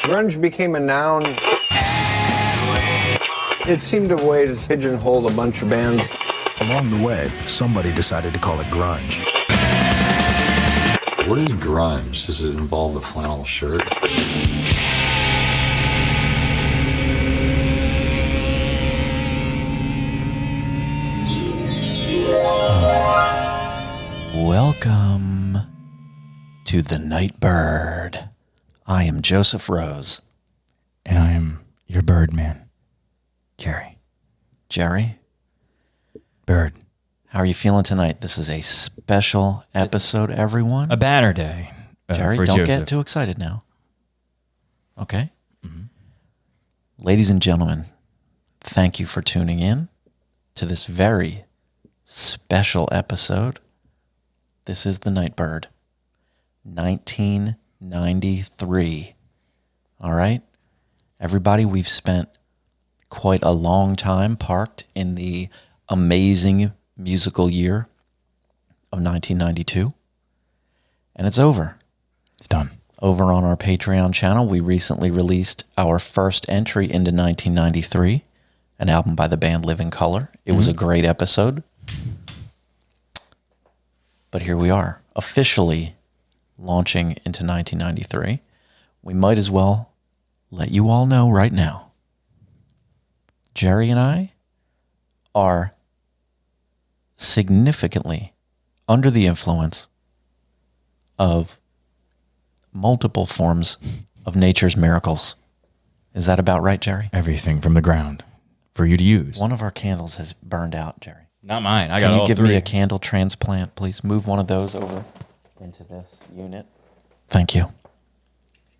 Grunge became a noun. It seemed a way to pigeonhole a bunch of bands. Along the way, somebody decided to call it grunge. What is grunge? Does it involve a flannel shirt? Welcome to the Nightbird. I am Joseph Rose. And I am your bird man, Jerry. Jerry? Bird. How are you feeling tonight? This is a special episode, everyone. A banner day. Jerry, for don't Joseph. get too excited now. Okay? Mm-hmm. Ladies and gentlemen, thank you for tuning in to this very special episode. This is the Nightbird, 1993. All right? Everybody, we've spent quite a long time parked in the amazing musical year of 1992. And it's over. It's done. Over on our Patreon channel, we recently released our first entry into 1993, an album by the band Living Colour. It was a great episode. But here we are, officially launching into 1993. We might as well let you all know right now. Jerry and I are significantly under the influence of multiple forms of nature's miracles. Is that about right, Jerry? Everything from the ground for you to use. One of our candles has burned out, Jerry. Not mine. I got Can you all give three. me a candle transplant, please? Move one of those over into this unit. Thank you.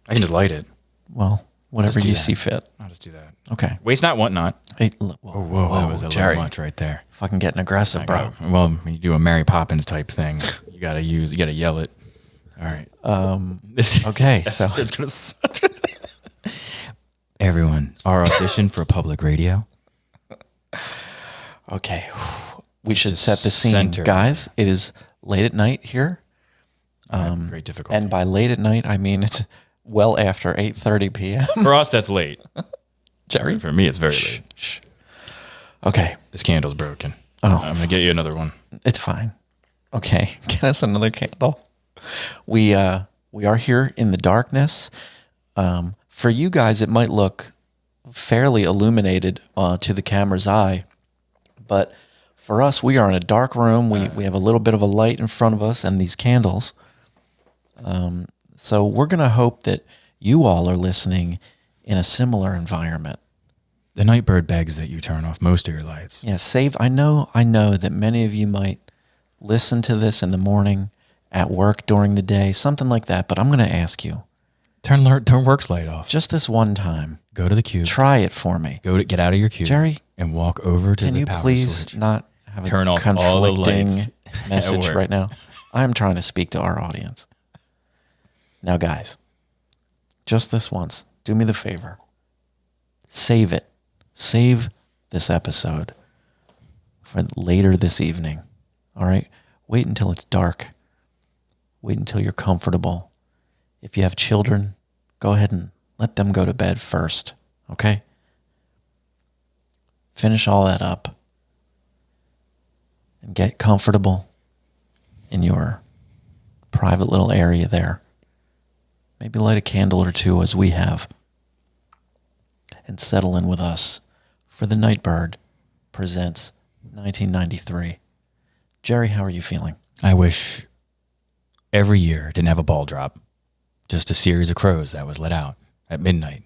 I can just light it. Well, whatever Just do you that. see fit. I'll just do that. Okay. Waste not, want not. Hey, Whoa, that was a Jerry. little much right there. Fucking getting aggressive, bro. Well, when you do a Mary Poppins type thing, you gotta yell it. All right. Okay, so It's gonna suck. Everyone, our audition for public radio. okay, we should Just set the scene, center. guys. It is late at night here, Great difficulty. and by late at night, I mean it's well after 8:30 p.m. For us, that's late. Jerry, For me, it's very late. Shh. Okay, This candle's broken. Oh. I'm gonna get you another one. it's fine. Okay, get us another candle. We are here in the darkness. For you guys, it might look fairly illuminated to the camera's eye, but for us, we are in a dark room. We have a little bit of a light in front of us and these candles. So we're going to hope that you all are listening in a similar environment. The Nightbird begs that you turn off most of your lights. Yeah, I know that many of you might listen to this in the morning, at work during the day, something like that, but I'm going to ask you, Turn work's light off. just this one time, Go to the cube. try it for me. Get out of your cube. Jerry, and walk over to can the you power please switch. not have Turn a off all the conflicting lights at message work. right now? I'm trying to speak to our audience. Now, guys, just this once, do me the favor. Save it. Save this episode for later this evening. All right? Wait until it's dark. Wait until you're comfortable. If you have children, go ahead and let them go to bed first. Okay? Finish all that up and get comfortable in your private little area there. Maybe light a candle or two as we have and settle in with us for the Nightbird presents 1993. Jerry, how are you feeling? I wish every year didn't have a ball drop. Just a series of crows that was let out at midnight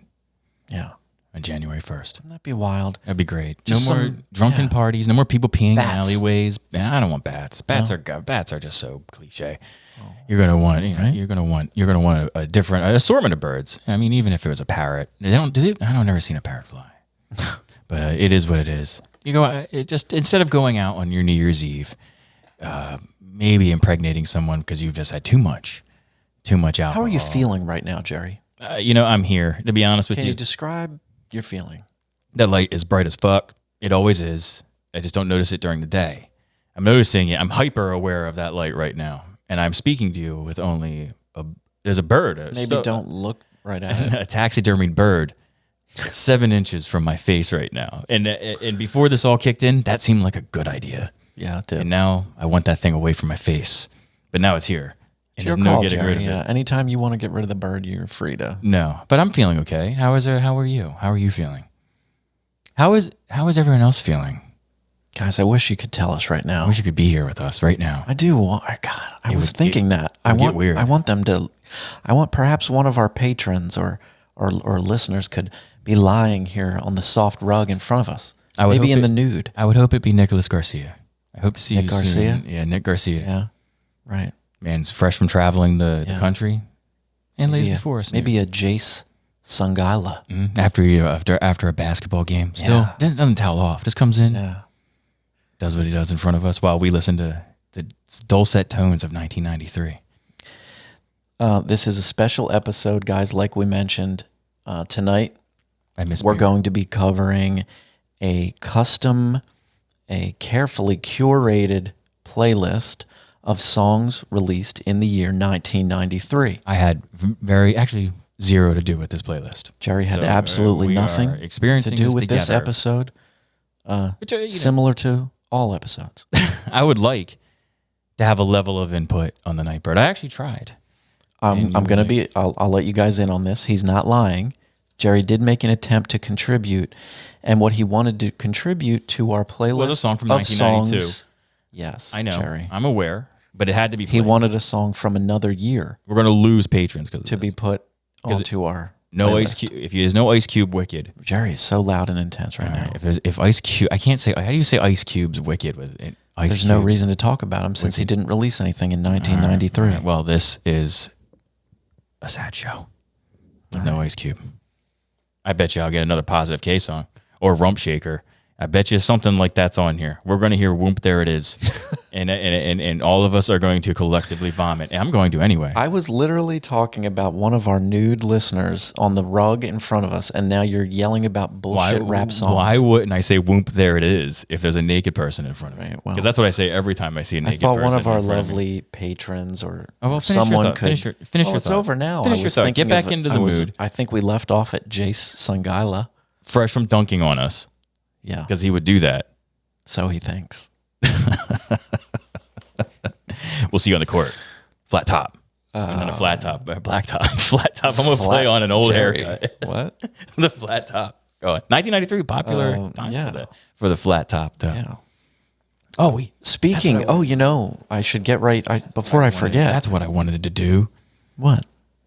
Yeah. on January 1st. Wouldn't that be wild? That'd be great. Just no more some- drunken yeah. parties. No more people peeing Bats. in alleyways. Man, I don't want bats. Bats are just so cliche. You're gonna want, Right? you're gonna want a different assortment of birds. I mean, even if it was a parrot, I don't never seen a parrot fly, but it is what it is. You go just instead of going out on your New Year's Eve, maybe impregnating someone because you've just had too much alcohol. How are you feeling right now, Jerry? I'm here to be honest with Can you. you describe your feeling? That light is bright as fuck. It always is. I just don't notice it during the day. I'm noticing it. I'm hyper aware of that light right now. And I'm speaking to you with only there's a bird. Maybe don't look right at it. A taxidermied bird 7 inches from my face right now. And before this all kicked in, that seemed like a good idea. Yeah, it did. And now I want that thing away from my face. But now it's here. And It's your there's no call, getting Jerry. rid of Yeah. it. Anytime you want to get rid of the bird, you're free to. No, but I'm feeling okay. How are you? How are you feeling? How is everyone else feeling? Guys, I wish you could tell us right now. I wish you could be here with us right now. I do want. God, I was thinking that. would get weird. I want them to. I want perhaps one of our patrons or listeners could be lying here on the soft rug in front of us. I would Maybe hope in the nude. I would hope it be Nicholas Garcia. I hope to see Nick you Garcia? soon. Yeah, Nick Garcia. Yeah. Right. Man's fresh from traveling the country. And ladies before us. Maybe a Jace Sangala. After a basketball game. Still Yeah. doesn't towel off. Just comes in, Yeah. does what he does in front of us while we listen to the dulcet tones of 1993. This is a special episode, guys. Like we mentioned tonight, I miss we're beer. going to be covering a carefully curated playlist of songs released in the year 1993. I had actually zero to do with this playlist. Jerry had So, absolutely we nothing are experiencing to do this with this together. episode. Which, Similar to all episodes. I would like to have a level of input on the Nightbird. I actually tried. I'm going to be, I'll let you guys in on this. He's not lying. Jerry did make an attempt to contribute, and what he wanted to contribute to our playlist Was a song from of 1992. songs- Yes, I know. Jerry. I'm aware, but it had to be He played. wanted a song from another year We're going to lose patrons because to be put onto our no playlist. Ice Cube. If there's no Ice Cube, Wicked. Jerry is so loud and intense right now. If Ice Cube, I can't say. How do you say Ice Cube's Wicked with it? Ice There's no Cube's- reason to talk about him since he didn't release anything in 1993. All right. Well, this is a sad show with no Ice Cube. I bet you I'll get another Positive K song or Rump Shaker. I bet you something like that's on here. We're going to hear Whoomp, There It Is. and all of us are going to collectively vomit. And I'm going to anyway. I was literally talking about one of our nude listeners on the rug in front of us, and now you're yelling about bullshit rap songs. Why wouldn't I say Whoomp, There It Is if there's a naked person in front of me? Right, well, Because that's what I say every time I see a I naked thought person. one of our in front me. lovely patrons or Oh, well, finish your someone thought. could. Finish your it's thought. over now. Finish I your was thought. thinking Get back of- into the mood. I think we left off at Jace Sangala. Fresh from dunking on us Yeah, because he would do that. so he thinks. We'll see you on the court. Flat top. And then a flat top. Black top. Flat top. I'm going to play on an old Jerry. haircut. What? The flat top. Go on. 1993, popular time yeah. for the flat top. Though. Yeah. Oh, Speaking. Oh, I should get right. Before I forget. That's what I wanted to do. What?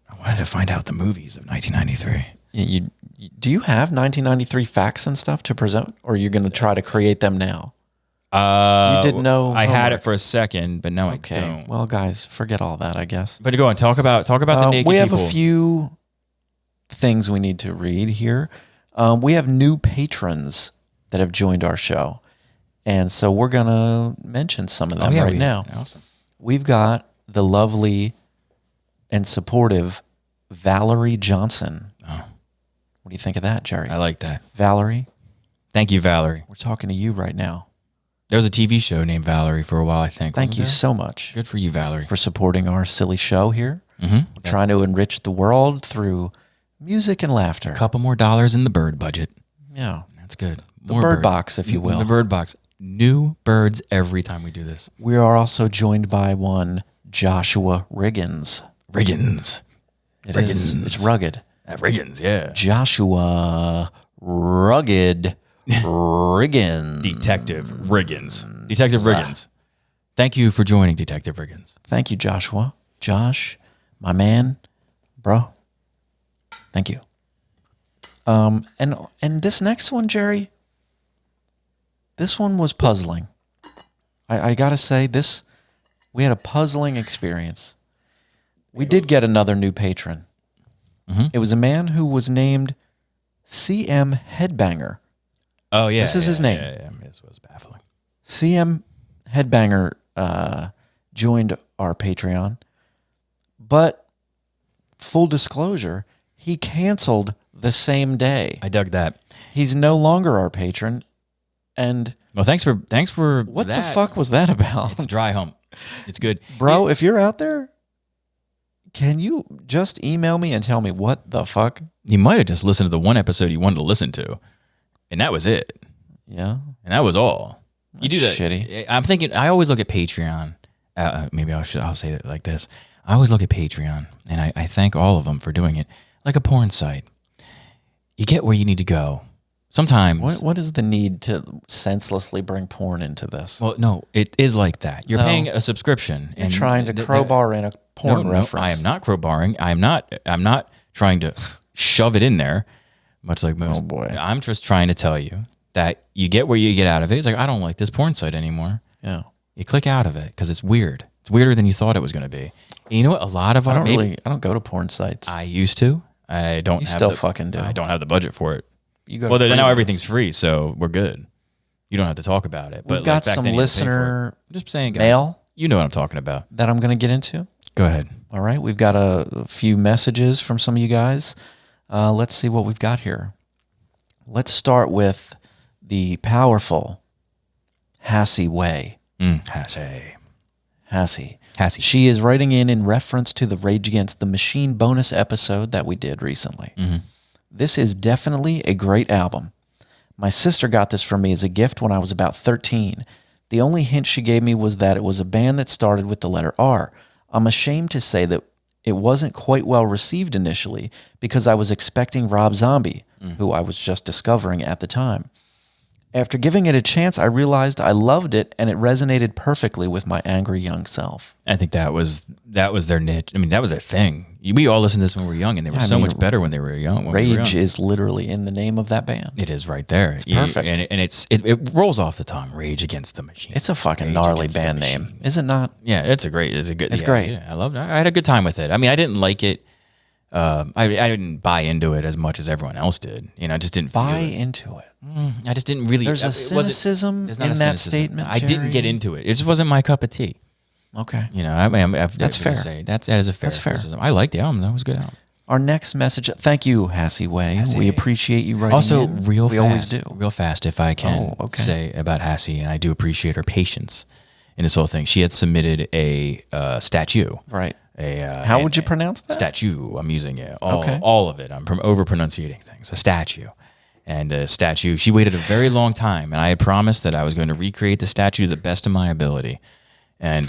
I wanted to find out the movies of 1993. Do you have 1993 facts and stuff to present, or you're going to try to create them now? You didn't know. I had homework. it for a second, but now Okay. I don't. Well, guys, forget all that, I guess. But go on. Talk about the naked we have people. a few things we need to read here. We have new patrons that have joined our show, and so we're going to mention some of them right now. Awesome. We've got the lovely and supportive Valerie Johnson. Oh. What do you think of that, Jerry? I like that. Valerie, Thank you, Valerie. we're talking to you right now. There was a TV show named Valerie for a while, I think. Thank wasn't you there? so much Good for you, Valerie. for supporting our silly show here. Mm-hmm. We're trying to enrich the world through music and laughter. A couple more dollars in the bird budget. Yeah. That's good. The bird box, if you will. The bird box. New birds every time we do this. We are also joined by one Joshua Riggins. Riggins. It is. It's rugged. Riggins, yeah. Joshua Rugged Riggins. Detective Riggins. Detective Riggins. Thank you for joining Detective Riggins. Thank you, Joshua. Josh, my man, bro. Thank you. And this next one, Jerry, this one was puzzling. I gotta say, we had a puzzling experience. We did get another new patron. Mm-hmm. It was a man who was named CM Headbanger. Oh, yeah. This is his name. Yeah. This was baffling. CM Headbanger joined our Patreon, but full disclosure, he canceled the same day. I dug that. He's no longer our patron, and Well, thanks for what that. the fuck was that about? It's dry hump. It's good. Bro, if you're out there, can you just email me and tell me what the fuck? You might have just listened to the one episode you wanted to listen to, and that was it. Yeah. And that was all. You do that. Shitty. I'm thinking, I always look at Patreon. Maybe I'll say it like this. I always look at Patreon, and I thank all of them for doing it. Like a porn site. You get where you need to go. Sometimes. What is the need to senselessly bring porn into this? Well, no, it is like that. You're No. paying a subscription. You're trying to crowbar in a porn reference. I am not crowbarring. I'm not trying to shove it in there, much like most. Oh, boy. I'm just trying to tell you that you get where you get out of it. It's like, I don't like this porn site anymore. Yeah. You click out of it because it's weird. It's weirder than you thought it was going to be. And you know what? A lot of our I don't go to porn sites. I used to. I don't. You have still the, fucking do. I don't have the budget for it. You go. Well, to free now ones. everything's free, so we're good. You don't have to talk about it. But We've got like back some then you had to pay for listener it. Just saying, guys, mail You know what I'm talking about. that I'm going to get into. Go ahead. All right, we've got a few messages from some of you guys. Let's see what we've got here. Let's start with the powerful Hassie Way. Hassie. She is writing in reference to the Rage Against the Machine bonus episode that we did recently. Mm-hmm. This is definitely a great album. My sister got this for me as a gift when I was about 13. The only hint she gave me was that it was a band that started with the letter R. I'm ashamed to say that it wasn't quite well received initially because I was expecting Rob Zombie, who I was just discovering at the time. After giving it a chance, I realized I loved it and it resonated perfectly with my angry young self. I think that was their niche. I mean, that was their thing. We all listened to this when we were young, and they were so much better when they were young. Rage is literally in the name of that band. It is right there. It's perfect. And it rolls off the tongue. Rage Against the Machine. It's a fucking Rage gnarly Against the band Machine. name, is it not? Yeah, it's great. It's great. Yeah, I loved it. I had a good time with it. I mean, I didn't like it. I didn't buy into it as much as everyone else did. You know, I just didn't Buy feel it. into it. I just didn't really. There's a it wasn't- cynicism there's not in a that cynicism. statement, I didn't get Jerry. into it. It just wasn't my cup of tea. Okay. You know, That's fair. That is a fair That's fair. criticism. I liked the album. That was a good album. Our next message. Thank you, Hassie Way. Hassie. We appreciate you writing Also, in. real we fast, always do. real fast, if I can Oh, okay. say about Hassie, and I do appreciate her patience in this whole thing. She had submitted a statue. Right. How would you pronounce that? Statue. I'm using it. Okay. All of it. I'm over pronunciating things. A statue. And a statue. She waited a very long time, and I had promised that I was going to recreate the statue to the best of my ability. And,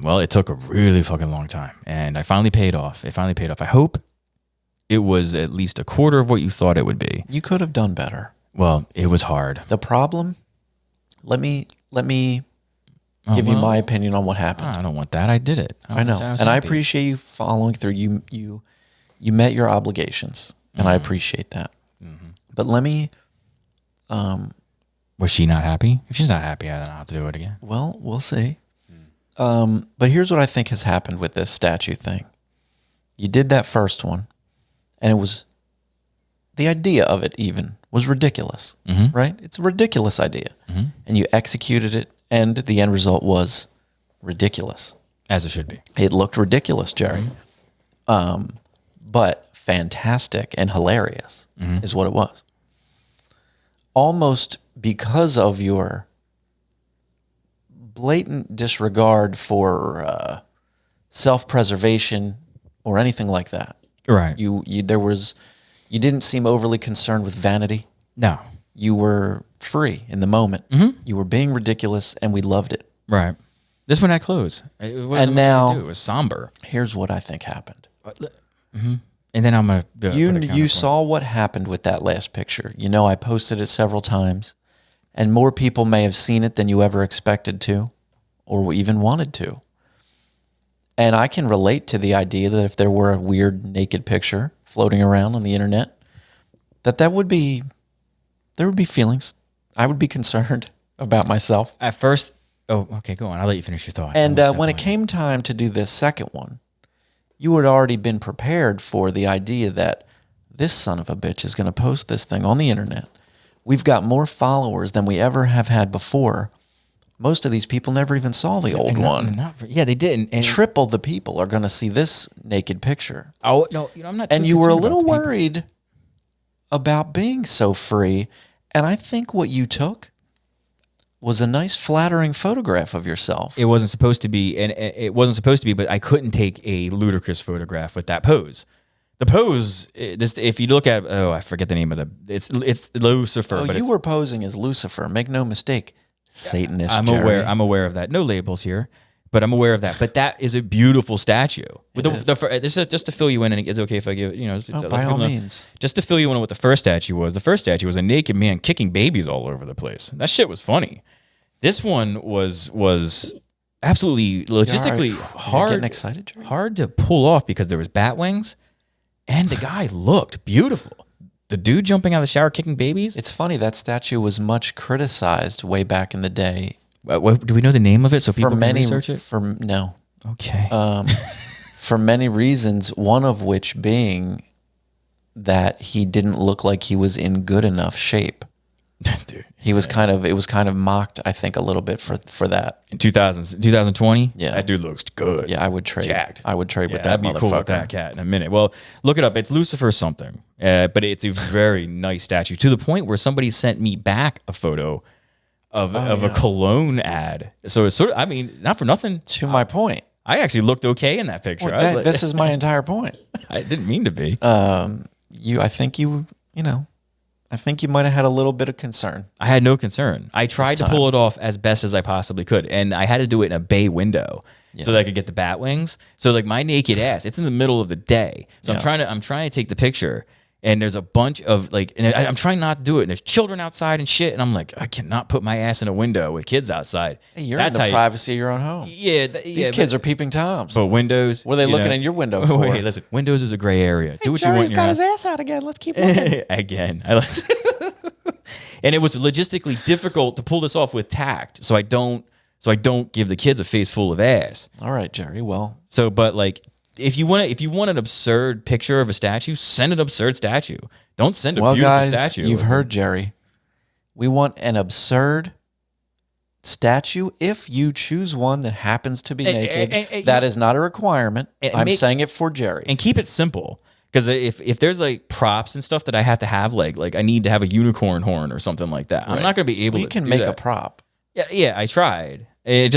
well, it took a really fucking long time. And I finally paid off. I hope it was at least a quarter of what you thought it would be. You could have done better. Well, it was hard. The problem, let me give you my opinion on what happened. I don't want that. I did it. I know. was And I happy. appreciate you following through. You met your obligations, and I appreciate that. But let me, Was she not happy? If she's not happy, then I'll have to do it again. well, we'll see. But here's what I think has happened with this statue thing. You did that first one, and it was, the idea of it even was ridiculous, right? It's a ridiculous idea. And you executed it, and the end result was ridiculous. As it should be. It looked ridiculous, Jerry. But fantastic and hilarious is what it was. Almost because of your blatant disregard for self-preservation or anything like that. Right. You didn't seem overly concerned with vanity. No. You were free in the moment. You were being ridiculous, and we loved it. Right. This one had clothes. It wasn't And much now- to do. It was somber. Here's what I think happened. And then I'm gonna do You saw what happened with that last picture. You know, I posted it several times, and more people may have seen it than you ever expected to, or even wanted to. And I can relate to the idea that if there were a weird naked picture floating around on the internet, there would be feelings. I would be concerned about myself. At first. Oh, okay. Go on. I'll let you finish your thought. And I'll when it step came time to do this second one, you had already been prepared for the idea that this son of a bitch is going to post this thing on the internet. We've got more followers than we ever have had before. Most of these people never even saw the old one. yeah, they didn't. And Triple the people are going to see this naked picture. oh no, I'm not. And too you were a concerned little about the people. worried about being so free. And I think what you took was a nice, flattering photograph of yourself. It wasn't supposed to be, and it wasn't supposed to be, but I couldn't take a ludicrous photograph with that pose. The pose, if you look at, I forget the name of it's Lucifer. Oh, but you were posing as Lucifer. Make no mistake, Satanist. I'm Jerry. aware. I'm aware of that. No labels here, but I'm aware of that. But that is a beautiful statue. With this is just to fill you in, and it's okay if I give By all means. Just to fill you in on what the first statue was. The first statue was a naked man kicking babies all over the place. That shit was funny. This one was absolutely logistically hard. Getting excited, Jerry? Hard to pull off because there was bat wings, and the guy looked beautiful. The dude jumping out of the shower kicking babies. It's funny, that statue was much criticized way back in the day. Do we know the name of it so people can research it? No. Okay. For many reasons, one of which being that he didn't look like he was in good enough shape. Dude, it was kind of mocked, I think, a little bit for that. In 2020, yeah, that dude looks good. Yeah, I would trade. Jacked. I would trade with that I'd be motherfucker. cool with that cat in a minute. Well, look it up. It's Lucifer something, but it's a very nice statue to the point where somebody sent me back a photo of a cologne ad. So it's sort of, I mean, not for nothing. To my point, I actually looked okay in that picture. Well, this is my entire point. I didn't mean to be. I think you might have had a little bit of concern. I had no concern. I tried to pull it off as best as I possibly could, and I had to do it in a bay window so that I could get the bat wings. So like my naked ass, it's in the middle of the day. So I'm trying to take the picture, and there's a bunch of and I'm trying not to do it. And there's children outside and shit, and I'm like, I cannot put my ass in a window with kids outside. Hey, you're in the privacy of your own home. Yeah, these kids are peeping toms. But windows. What are they looking in your window for? Wait, listen. Windows is a gray area. Do what you want. Jerry's got his ass out again. Let's keep looking. Again. And it was logistically difficult to pull this off with tact, so I don't give the kids a face full of ass. All right, Jerry. Well, but if you want an absurd picture of a statue, send an absurd statue. Don't send a beautiful statue. You've heard Jerry. We want an absurd statue. If you choose one that happens to be naked, that is not a requirement. I'm saying it for Jerry. And keep it simple. Because if there's props and stuff that I have to have, like I need to have a unicorn horn or something like that, I'm not going to be able to do that. You can make a prop. Yeah, I tried. I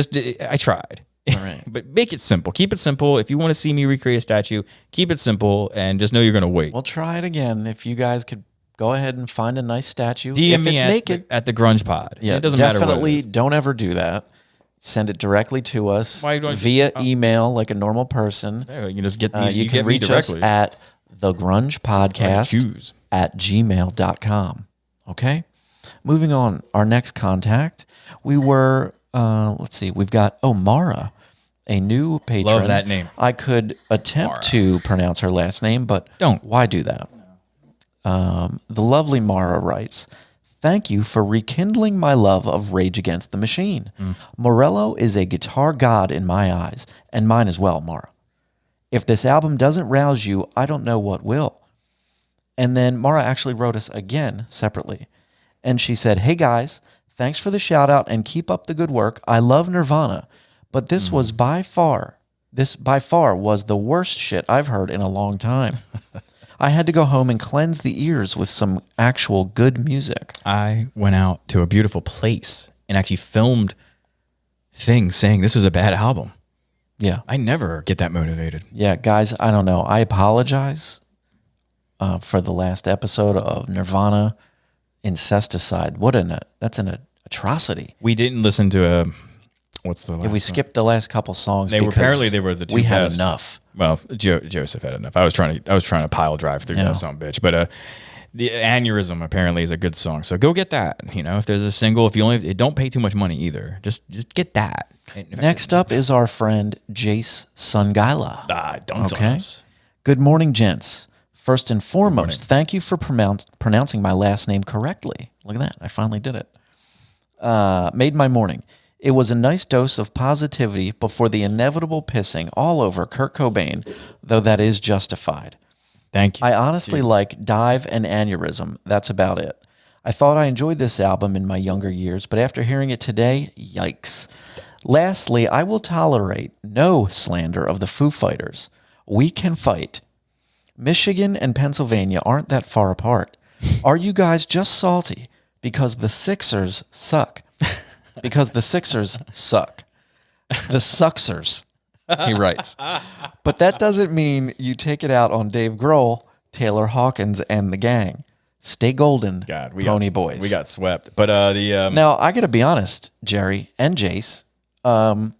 tried. All right. But make it simple. Keep it simple. If you want to see me recreate a statue, keep it simple and just know you're going to wait. We'll try it again. If you guys could go ahead and find a nice statue. DM if me it's naked. At the Grunge Pod. Yeah, it doesn't matter what definitely it is. Don't ever do that. Send it directly to us via email like a normal person. Yeah, you can just get you can reach us at thegrungepodcast@gmail.com. Okay? Moving on. Our next contact. We were, let's see, we've got, Mara, a new patron. Love that name. I could attempt to pronounce her last name, but don't. Why do that? The lovely Mara writes, thank you for rekindling my love of Rage Against the Machine. Morello is a guitar god in my eyes, and mine as well, Mara. If this album doesn't rouse you, I don't know what will. And then Mara actually wrote us again separately. And she said, hey guys, thanks for the shout out and keep up the good work. I love Nirvana, but this was by far was the worst shit I've heard in a long time. I had to go home and cleanse the ears with some actual good music. I went out to a beautiful place and actually filmed things saying this was a bad album. Yeah. I never get that motivated. Yeah, guys, I don't know. I apologize for the last episode of Nirvana Incesticide. That's an atrocity. We didn't listen to what's the last we skipped the last couple songs. They were the two. We had best. enough. Well, Joseph had enough. I was trying to pile drive through that son of a bitch. But the Aneurysm apparently is a good song. So go get that. If there's a single, don't pay too much money either. Just get that. Next up is our friend Jace Sungaila. Don't tell us. Good morning, gents. First and foremost, thank you for pronouncing my last name correctly. Look at that. I finally did it. Made my morning. It was a nice dose of positivity before the inevitable pissing all over Kurt Cobain, though that is justified. Thank you. I honestly like Dive and Aneurysm. That's about it. I thought I enjoyed this album in my younger years, but after hearing it today, yikes. Lastly, I will tolerate no slander of the Foo Fighters. We can fight. Michigan and Pennsylvania aren't that far apart. Are you guys just salty because the Sixers suck? because the Sixers suck. The Suxers, he writes. But that doesn't mean you take it out on Dave Grohl, Taylor Hawkins, and the gang. Stay golden, Pony Boys. We got swept. But now I got to be honest, Jerry and Jace. I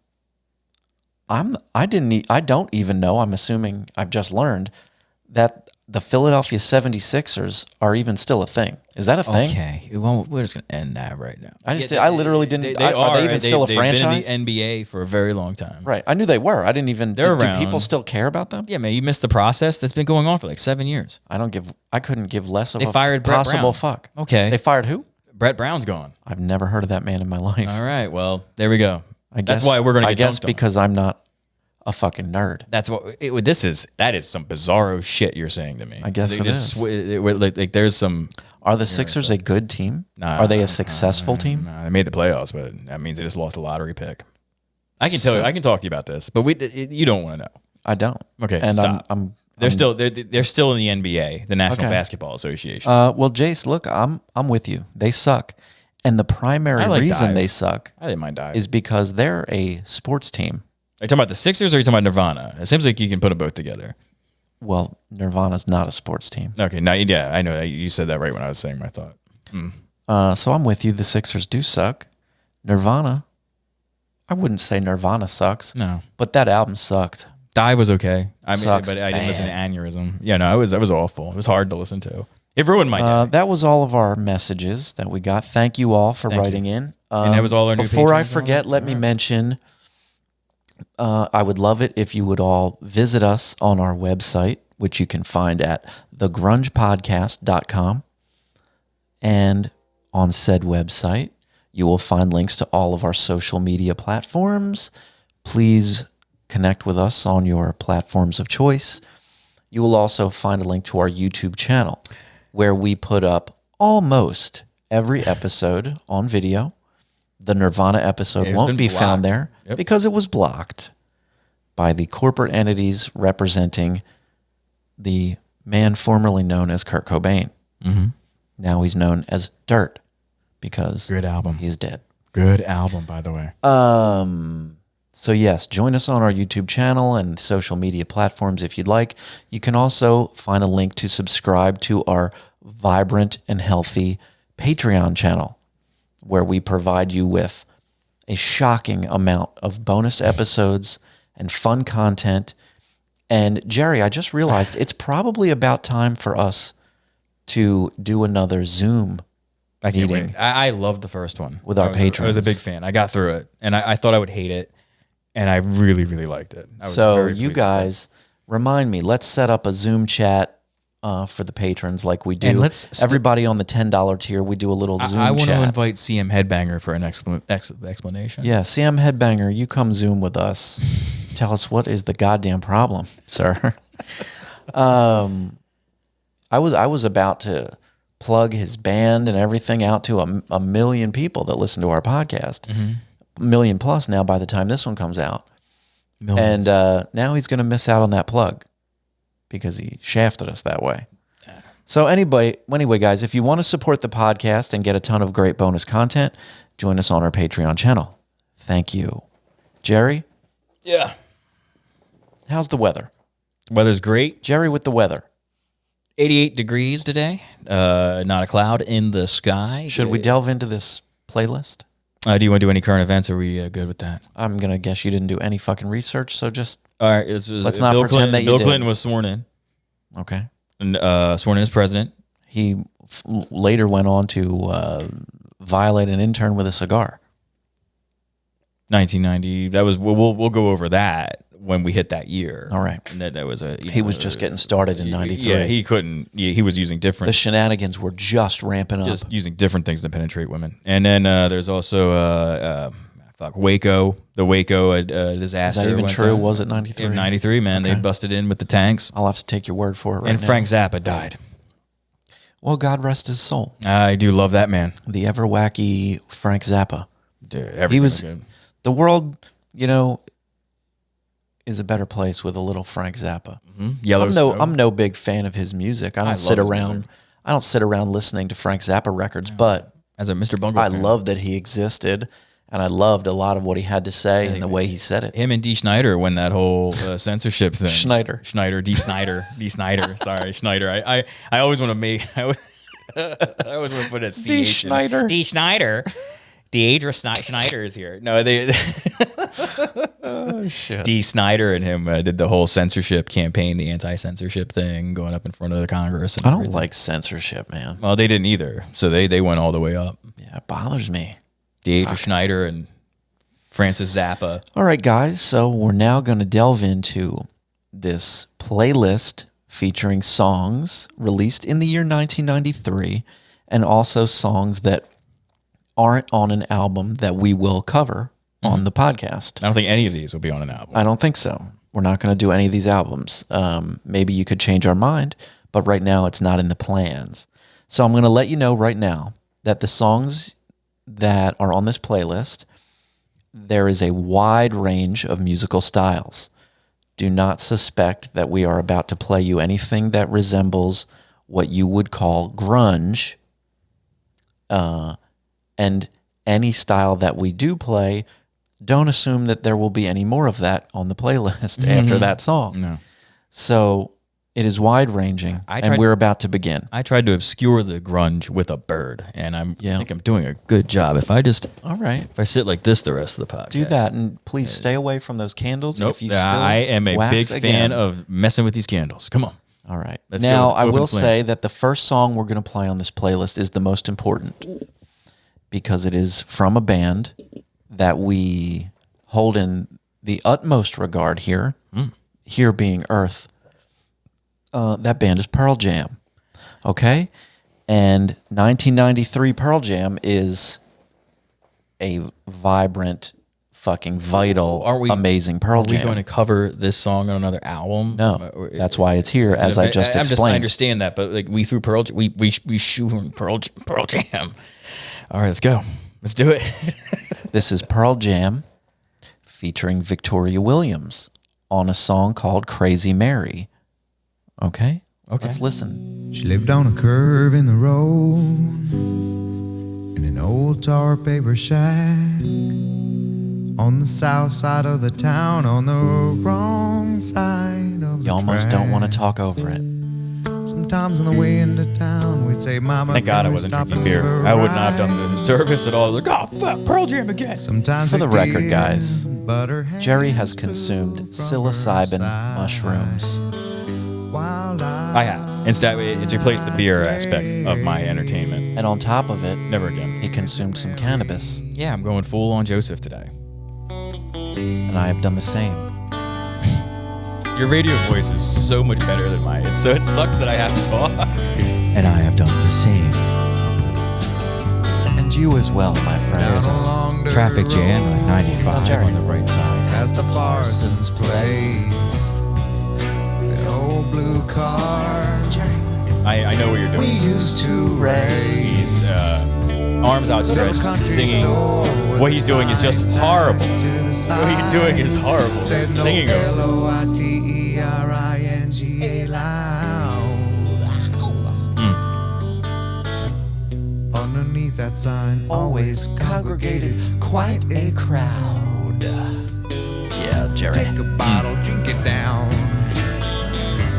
don't even know. I'm assuming I've just learned that the Philadelphia 76ers are even still a thing. Is that a thing? Okay. Well, we're just going to end that right now. I literally didn't. Are they even still a franchise? Been in the NBA for a very long time. Right. I knew they were. I didn't even. They're do around. People still care about them? Yeah, man. You missed the process that's been going on for like 7 years. I couldn't give less of They a fired Brett possible Brown. fuck. Okay. They fired who? Brett Brown's gone. I've never heard of that man in my life. All right. Well, there we go. I guess, that's why we're going to. I guess because I'm not a fucking nerd. That's what that is some bizarro shit you're saying to me. I guess it is. Like there's some. Are the Sixers a good team? Nah, are they a successful team? Nah, they made the playoffs, but that means they just lost a lottery pick. I can tell you. I can talk to you about this, but you don't want to know. I don't. Okay, and stop. They're still in the NBA, the National Basketball Association. Well, Jace, look, I'm with you. They suck, and the primary reason they suck I didn't mind Dive. is because they're a sports team. Are you talking about the Sixers or are you talking about Nirvana? It seems like you can put them both together. Well, Nirvana's not a sports team. Okay, now yeah, I know you said that right when I was saying my thought. So I'm with you. The Sixers do suck. Nirvana, I wouldn't say Nirvana sucks. No, but that album sucked. Dive was okay. Sucks but I didn't listen to Aneurysm. Yeah, no, that was awful. It was hard to listen to. It ruined my day. That was all of our messages that we got. Thank you all for writing in. And that was all our new Before I patrons forget, let me mention, I would love it if you would all visit us on our website, which you can find at thegrungepodcast.com. And on said website, you will find links to all of our social media platforms. Please connect with us on your platforms of choice. You will also find a link to our YouTube channel where we put up almost every episode on video. The Nirvana episode won't be found there because it was blocked by the corporate entities representing the man formerly known as Kurt Cobain. Mm-hmm. Now he's known as Dirt because good album. He's dead. Good album, by the way. So yes, join us on our YouTube channel and social media platforms if you'd like. You can also find a link to subscribe to our vibrant and healthy Patreon channel, where we provide you with a shocking amount of bonus episodes and fun content. And Jerry, I just realized it's probably about time for us to do another Zoom meeting. I loved the first one with our patrons. I was a big fan. I got through it, and I thought I would hate it, and I really, really liked it. So you guys, remind me, let's set up a Zoom chat for the patrons like we do. And everybody on the $10 tier, we do a little Zoom chat. I want to invite CM Headbanger for an explanation. Yeah, CM Headbanger, you come Zoom with us. Tell us what is the goddamn problem, sir. I was about to plug his band and everything out to a million people that listen to our podcast. Mm-hmm. A million plus now by the time this one comes out. Millions. And now he's going to miss out on that plug because he shafted us that way. So anyway, guys, if you want to support the podcast and get a ton of great bonus content, join us on our Patreon channel. Thank you. Jerry? Yeah. How's the weather? Weather's great. Jerry with the weather. 88 degrees today. Not a cloud in the sky. Should we delve into this playlist? Do you want to do any current events? Are we good with that? I'm going to guess you didn't do any fucking research, so just all right. Let's not pretend that you did. Bill Clinton was sworn in. Okay. And sworn in as president. He later went on to violate an intern with a cigar. 1990. That was we'll go over that when we hit that year. All right. And that was he was just getting started in 93. Yeah, he couldn't. He was using different. The shenanigans were just ramping up. Just using different things to penetrate women. And then there's also Waco, the Waco disaster. Is that even true? Was it 93? In 93, man. Okay. They busted in with the tanks. I'll have to take your word for it right and now. Frank Zappa died. Well, God rest his soul. I do love that man. The ever wacky Frank Zappa. Dude, he was good. The world, is a better place with a little Frank Zappa. Mm-hmm. I'm no big fan of his music. I don't sit around listening to Frank Zappa records, but as a Mr. Bungle I fan. love that he existed and I loved a lot of what he had to say and the way he said it. Him and D. Schneider when that whole censorship thing. Schneider. D. Schneider. Sorry, Schneider. I always want to make. I always want to put a D. CH. Schneider. D. Schneider. Deidre Schneider is here. No, they. Oh shit. D. Snyder and him did the whole censorship campaign, the anti-censorship thing, going up in front of the Congress. And I don't everything. like censorship, man. Well, they didn't either, so they went all the way up. Yeah, it bothers me. Deidre Schneider and Francis Zappa. All right, guys. So we're now going to delve into this playlist featuring songs released in the year 1993 and also songs that aren't on an album that we will cover on the podcast. I don't think any of these will be on an album. I don't think so. We're not going to do any of these albums. Maybe you could change our mind, but right now it's not in the plans. So I'm going to let you know right now that the songs that are on this playlist, there is a wide range of musical styles. Do not suspect that we are about to play you anything that resembles what you would call grunge. And any style that we do play, don't assume that there will be any more of that on the playlist after that song. No. So it is wide ranging, and we're about to begin. I tried to obscure the grunge with a bird, and I think I'm doing a good job. If I sit like this the rest of the podcast. Do that, and please stay away from those candles. Nope. If you spill I am a wax big again. fan of messing with these candles. Come on. All right. Let's now, go with I Open will Flame. say that the first song we're going to play on this playlist is the most important because it is from a band that we hold in the utmost regard here, here being Earth. That band is Pearl Jam. Okay? And 1993 Pearl Jam is a vibrant, fucking vital, amazing Pearl Jam. Are we going to cover this song on another album? No, that's why it's here, as I just explained. I understand that, but like we threw Pearl, we shoehorned Pearl Jam. All right, let's go. Let's do it. This is Pearl Jam featuring Victoria Williams on a song called Crazy Mary. Okay? Let's listen. She lived on a curve in the road in an old tar paper shack on the south side of the town, on the wrong side of the You almost track. don't want to talk over it. Sometimes on the way into town we'd say, Mama, Thank God I can we wasn't stop drinking and beer. give a I would not have ride? done the service at all. Like, oh, fuck, Pearl Jam again. Sometimes For the we record, did, guys, but her hands Jerry has consumed from her psilocybin side. mushrooms. While I have. Instead, it's replaced the beer aspect of my entertainment. And on top of it, Never again. he consumed some cannabis. Yeah, I'm going full on Joseph today. And I have done the same. Your radio voice is so much better than mine. It sucks that I have to talk. And I have done the same. And you as well, my friend. Traffic jam on 95 Jerry. on the right side. Past the Parsons place, the old blue car. Jerry. I know what you're doing. We used to race. He's arms outstretched, singing. What he's doing is just horrible. What he's doing is horrible. Singing over. Loiteringa loud. Underneath that sign, Always congregated quite a crowd. Yeah, Jerry. take a bottle, drink it down.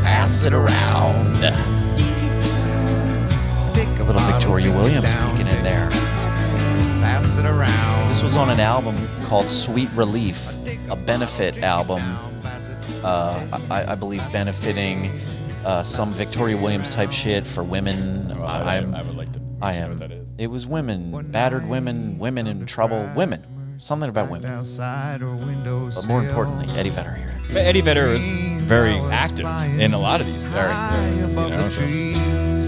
Pass it around. Take A little Victoria Williams peeking in there. Pass it around. This was on an album called Sweet Relief, a benefit album, I believe benefiting some Victoria Williams type shit for women. I would like to. I see am. what that is. It was women, battered women, women in trouble, women. Something about women. Outside or window But more importantly, Eddie Vedder here. But Eddie Vedder is very active in a lot of these things.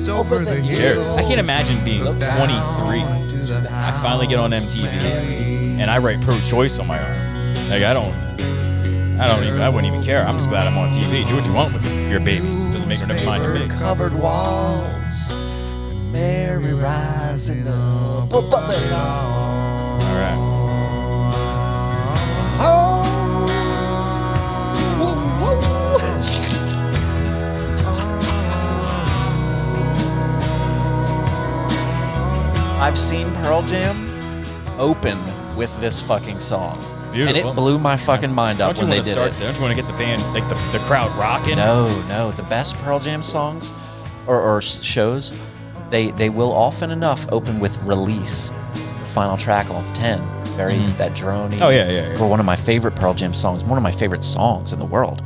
Over the hill. I can't imagine being 23. I finally get on MTV and I write pro-choice on my arm. Like I wouldn't even care. I'm just glad I'm on TV. Do what you want with your babies. Doesn't make her never mind to me. Covered walls, Mary rising up above it all. All right. I've seen Pearl Jam open with this fucking song. It's beautiful. And it blew my fucking mind up when they did it. Don't you want to get the band, like the crowd rocking? No. The best Pearl Jam songs or shows, they will often enough open with Release, the final track off 10. Very that droney. Oh, yeah. For one of my favorite Pearl Jam songs, one of my favorite songs in the world.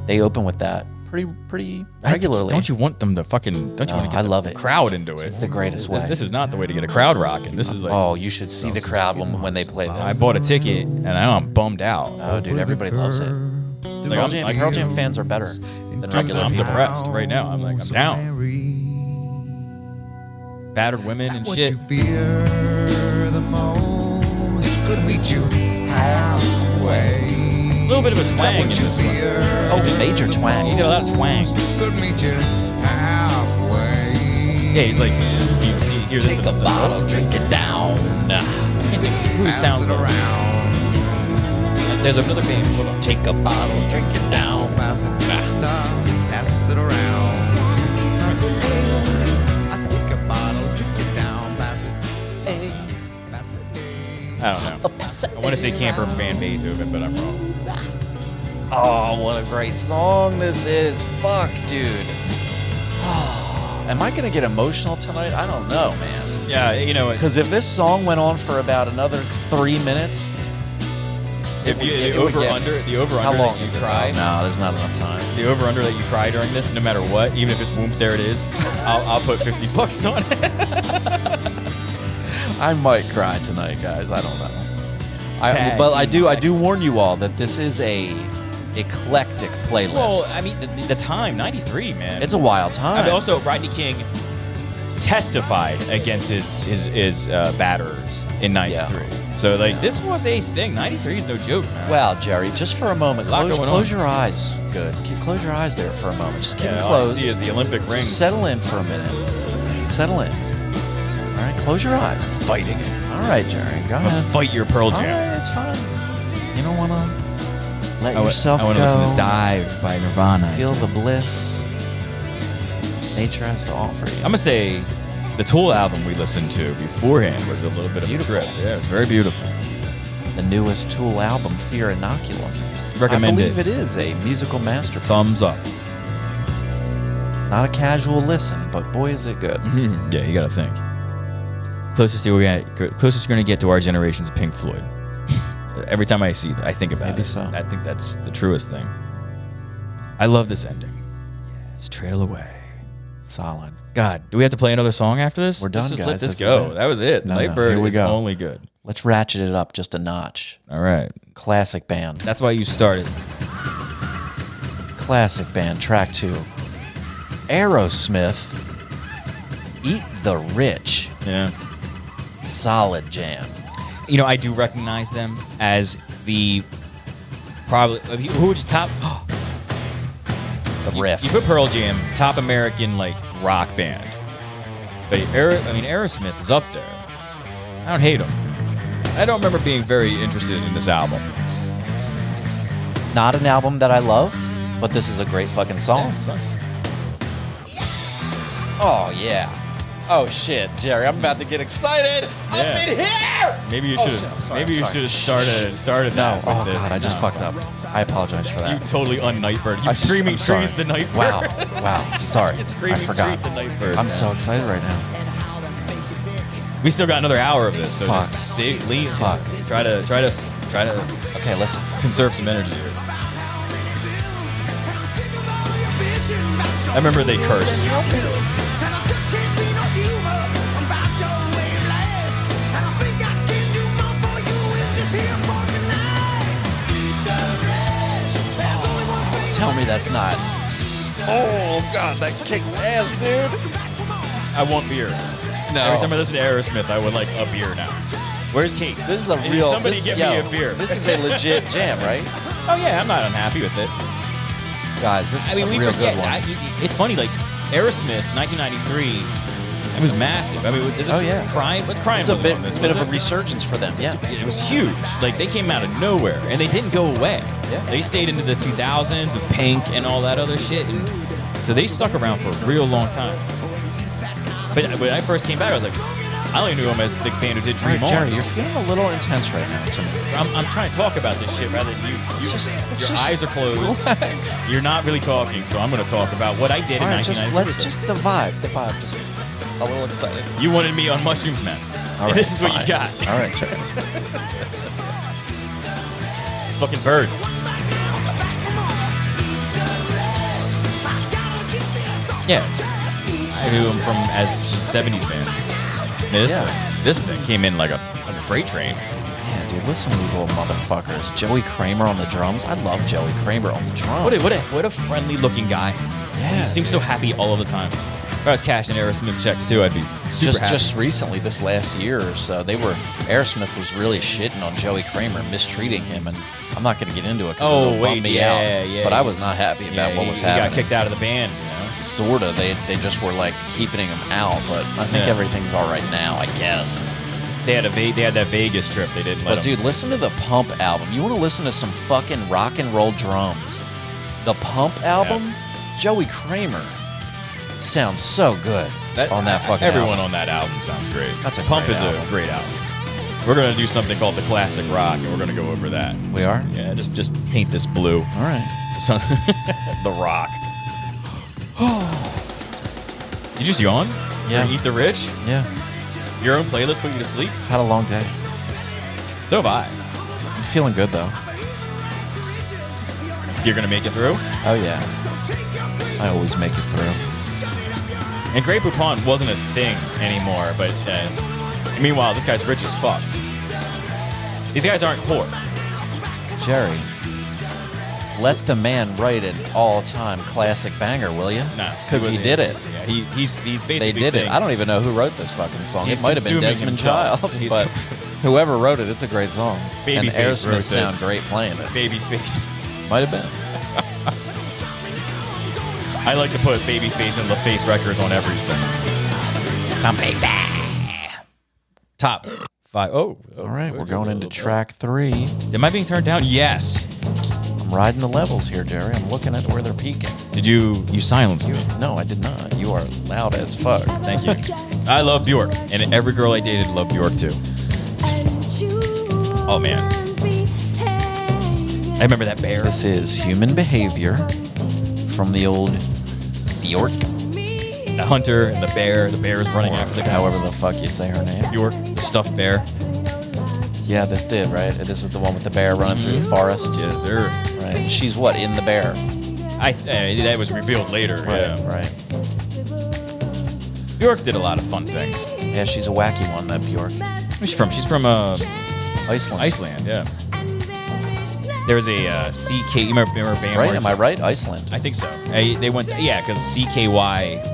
They open with that pretty regularly. Don't you want them to fucking? Don't you want to I get love the it. crowd into it? It's the greatest way. This is not the way to get a crowd rocking. This is like, Oh, you should see the crowd when they play this. I bought a ticket and now I'm bummed out. Oh, dude, everybody loves it. Pearl Jam fans are better than regular I'm people. depressed right now. I'm down. Battered women and What shit. you fear the most could meet you halfway. A little bit of a twang in this one. Oh, major twang. He did a lot of twang. Could meet you halfway. Yeah, he's like, you'd see, hear this in Take a the bottle, drink it down. I can't think who he sounds like. around. There's another band. Hold on. Take a bottle, drink it down. Pass it down. Pass it around. Pass it down. I take a bottle, drink it down. Pass it. Pass it. I don't know. I want to say Camper Van Beethoven, but I'm wrong. Oh, what a great song this is. Fuck, dude. Am I going to get emotional tonight? I don't know, man. Yeah, you know, Because if this song went on for about another 3 minutes, if you the would over get- under how long that you is it? cry, Oh, no, there's not enough time. the over under that you cry during this, no matter what, even if it's whoop, there it is. I'll put $50 on it. I might cry tonight, guys. I don't know. Tag But I team do warn you all that this is a eclectic playlist. Well, I mean, the time, 93, man. It's a wild time. I mean, also, Rodney King testified against his batterers in 93. So, like, this was a thing. 93 is no joke, man. Well, Jerry, just for a moment, A lot going close on. your eyes. Good. Close your eyes there for a moment. Just keep yeah, them all I closed. see is the Olympic ring Just settle in for a minute. Settle in. All right, close your eyes. fighting. All right, Jerry, go I'm gonna ahead. fight your Pearl All Jam. right, it's fine. You don't want to let I yourself want go. to listen to Dive by Nirvana. Feel the bliss nature has to offer you. I'm gonna say the Tool album we listened to beforehand was a little bit Beautiful. of a trip. Yeah, it was very beautiful. The newest Tool album, Fear Inoculum. Recommend I believe it. it is a musical masterpiece. Thumbs up. Not a casual listen, but boy is it good. Yeah, you gotta think. Closest you're gonna get to our generation's Pink Floyd. Every time I see that, I think about Maybe it. so. I think that's the truest thing. I love this ending. Yes, Trail Away. Solid. God, do we have to play another song after this? We're done, Let's just guys. let this This is go. it. That was it. No, Nightbird here we is go. only good. Let's ratchet it up just a notch. All right. Classic band. That's why you started. Classic band, track 2. Aerosmith, Eat the Rich. Yeah. Solid jam. You know, I do recognize them as the probably who would you top? The riff. You put Pearl Jam, top American like rock band. But Aerosmith is up there. I don't hate them. I don't remember being very interested in this album. Not an album that I love, but this is a great fucking song. Oh, yeah. Oh, shit, Jerry, I'm about to get excited. Yeah. Up in here! Maybe you Oh, should shit, I'm have. sorry, Maybe you I'm should sorry. have started. No, that with oh this. God, I just No. fucked up. I apologize for You that. totally un-Nightbird. You I just- screaming I'm sorry. trees the Nightbird. Wow, sorry. You I screaming forgot. trees the Nightbird. I'm man. so excited right now. We still got another hour of this, so Fuck. just stay lean. Fuck. Try to Okay, listen. conserve some energy here. I remember they cursed. Tell me that's not. Oh God, that kicks ass, dude. I want beer. No. Every time I listen to Aerosmith, I would like a beer now. Where's Kate? This is a Hey, real. Somebody this, get yo, me a beer. This is a legit jam, right? Oh yeah, I'm not unhappy with it. Guys, this is I mean, a we real forget. good one. It's funny, like Aerosmith, 1993. It was massive. I mean, is this Oh, yeah. Crime? What's Crime? It's a was bit, on this, bit of a wasn't it? resurgence for them. Yeah. It was huge. Like they came out of nowhere and they didn't go away. Yeah. They stayed into the 2000s with Pink and all that other shit. And so they stuck around for a real long time. But when I first came back, I was like, I only knew him as the band who did All right, Dream Jerry, On. you're feeling a little intense right now to me. I'm trying to talk about this shit rather than you. Your eyes are closed. Relax. You're not really talking, so I'm going to talk about what I did All in right, 1993. just the vibe. Just a little excited. You wanted me on mushrooms, man. All right, And this is what fine. you got. All right, Jerry. Fucking Bird. Yeah, I knew him from as the '70s band. This thing came in like a freight train. Yeah, dude, listen to these little motherfuckers. Joey Kramer on the drums. I love Joey Kramer on the drums. What a friendly looking guy. Yeah, He seems so happy all of the time. If I was cashing Aerosmith checks too, I'd be super happy. Just recently, this last year or so, Aerosmith was really shitting on Joey Kramer, mistreating him, and I'm not going to get into it because it'll bum me out. But I was not happy about what was happening. He got kicked out of the band. You know? Sorta. They just were like keeping him out, but I think everything's all right now, I guess. They had that Vegas trip. They didn't let But him. dude, listen to the Pump album. You want to listen to some fucking rock and roll drums? The Pump album, Joey Kramer sounds so good on that fucking Everyone album. on that album sounds great. That's a Pump great is album. a great album. We're gonna do something called the classic rock, and we're gonna go over that. We are? Yeah, just paint this blue. All right. The Rock. Did you yawn? Yeah. Eat the Rich? Yeah. Your own playlist put you to sleep? Had a long day. So have I. I'm feeling good though. You're gonna make it through? Oh yeah. I always make it through. And Grey Poupon wasn't a thing anymore, but meanwhile, this guy's rich as fuck. These guys aren't poor. Jerry, let the man write an all-time classic banger, will you? Nah, Because he did it. Yeah, he's basically They did saying, it. I don't even know who wrote this fucking song. He's It might have been consuming Desmond himself. Child, He's but whoever wrote it, it's a great song. And Babyface wrote Aerosmith sound this. great playing it. Babyface. Might have been. I like to put Babyface and LaFace records on everything. I'm baby. Top 5. Oh. All right, we're going into track 3. Am I being turned down? Yes. I'm riding the levels here, Jerry. I'm looking at where they're peaking. Did you silenced me? No, I did not. You are loud as fuck. Thank you. I love Bjork, and every girl I dated loved Bjork too. Oh man, I remember that bear. This is Human Behavior from the old Bjork. The hunter and the bear. The bear is running after the guy. However the fuck you say her name. Bjork, the stuffed bear. Yeah, this did, right? This is the one with the bear running through the forest. Yes, sir. Right. And she's what, in the bear? That was revealed later. Yeah. Right. Bjork did a lot of fun things. Yeah, she's a wacky one, that Bjork. Where's she from? She's from Iceland. Iceland. Yeah. There was a CK. You remember Bam? Right? Am I right? Iceland. I think so. They went, because CKY.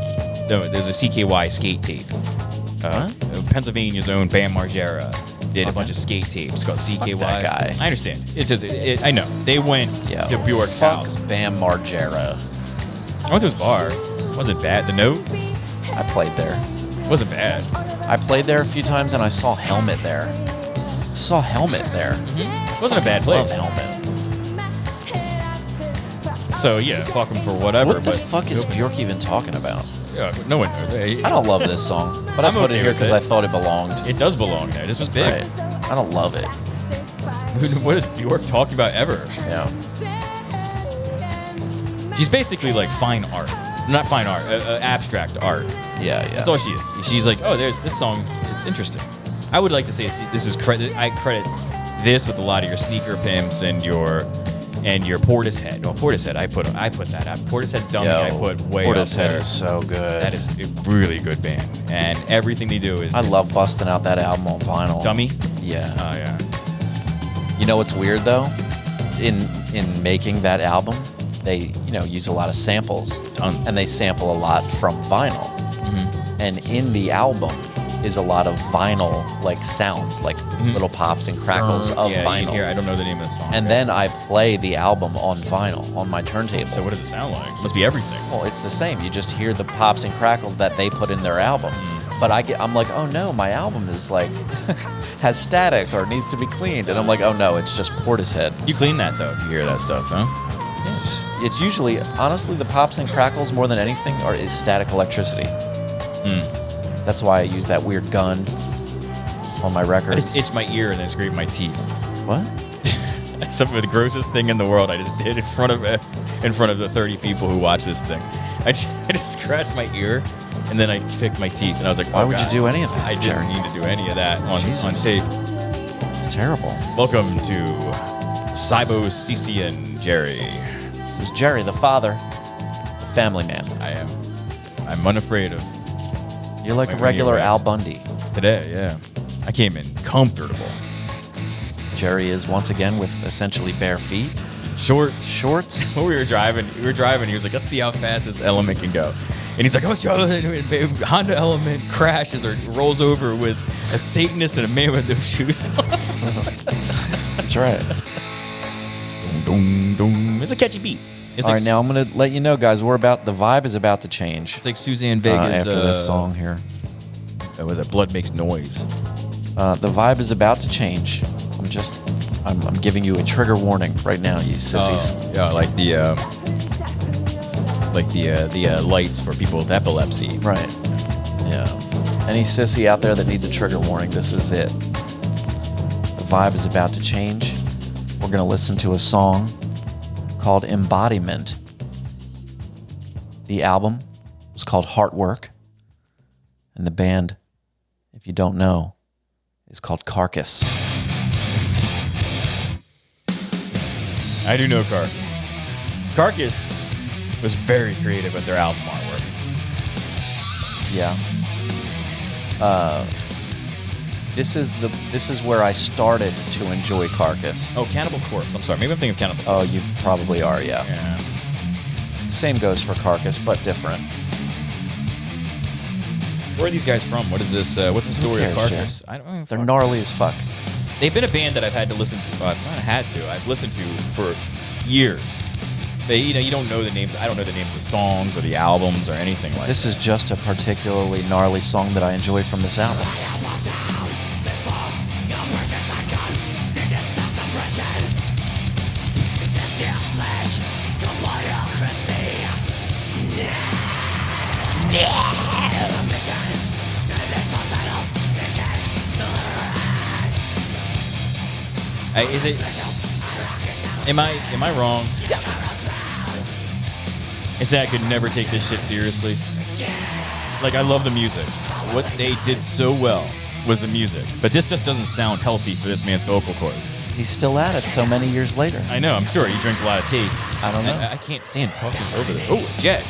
There's a CKY skate tape. Pennsylvania's own Bam Margera did a bunch of skate tapes called CKY. that guy. I understand. It's just, I know. They went to Bjork's fuck house. Bam Margera. I went to his bar. Wasn't bad. The Note I played there. wasn't bad. I played there a few times and I saw Helmet there. Wasn't a bad place. Love Helmet. So yeah, fuck him for whatever. What the but fuck is Bjork even talking about? Yeah, no one knows. I don't love this song, but I I'm put okay it here with because it. I thought it belonged. It does belong there. This was big. Right. I don't love it. What is Bjork talking about ever? Yeah. She's basically like fine art. Not fine art, abstract art. Yeah. That's all she is. She's like, oh, there's this song. It's interesting. I would like to say this is credit. I credit this with a lot of your sneaker pimps and your Portishead. Oh, Portishead. I put that out. Portishead's dummy. I put way up Portishead there. is so good. That is a really good band, and everything they do is. I love busting out that album on vinyl. Dummy. Yeah. Oh yeah. You know what's weird though? In making that album, they use a lot of samples. Tons. And they sample a lot from vinyl. Mm-hmm. And in the album is a lot of vinyl like sounds, like little pops and crackles of yeah, vinyl. You hear, I don't know the name of the song. And then I play the album on vinyl on my turntable. So what does it sound like? Must be everything. Well, it's the same. You just hear the pops and crackles that they put in their album. But I'm like, oh no, my album is like has static or needs to be cleaned, and I'm like, oh no, it's just Portishead. You clean that though if you hear that stuff, huh? Yes. It's usually, honestly, the pops and crackles more than anything is static electricity. That's why I use that weird gun on my I records. just itched my ear and then scraped my teeth. What? Some of the grossest thing in the world I just did in front of the 30 people who watch this thing. I just scratched my ear and then I picked my teeth and I was like, Why oh, would God. you do any of that, I didn't Jerry? need to do any of that on Jesus. tape. It's terrible. Welcome to Cybo, Cece, and Jerry. This is Jerry, the father, the family man. I'm unafraid of You're like My a regular Rex. Al Bundy. today, yeah. I came in comfortable. Jerry is once again with essentially bare feet, shorts. When we were driving, he was like, let's see how fast this Element can go. And he's like, oh, so Honda Element crashes or rolls over with a Satanist and a man with no shoes on. That's right. Dum, dum. It's a catchy beat. It's All like, right, now I'm gonna let you know, guys. The vibe is about to change it's like Suzanne Vega's after this song here. That was that Blood Makes Noise. The vibe is about to change. I'm giving you a trigger warning right now, you sissies. Yeah, like the lights for people with epilepsy. Right. Yeah. Any sissy out there that needs a trigger warning, this is it. The vibe is about to change. We're going to listen to a song called Embodiment. The album was called Heartwork. And the band, if you don't know, is called Carcass. I do know Carcass was very creative with their album artwork. Yeah. This is where I started to enjoy Carcass. Oh, Cannibal Corpse. I'm sorry. Maybe I'm thinking of Cannibal Oh, Corpse. you probably are, yeah. Yeah. Same goes for Carcass, but different. Where are these guys from? What is this? What's the story cares, of Carcass? Jay? I don't know. They're gnarly as fuck. They've been a band that I've had to listen to. I've not had to. I've listened to for years. You don't know the names. I don't know the names of the songs or the albums or anything like This that. is just a particularly gnarly song that I enjoy from this album. Is it? Am I wrong? Is that I could never take this shit seriously? Like, I love the music. What they did so well was the music, but this just doesn't sound healthy for this man's vocal cords. He's still at it so many years later. I know. I'm sure he drinks a lot of tea. I don't know. I can't stand talking over this. Oh, Jet.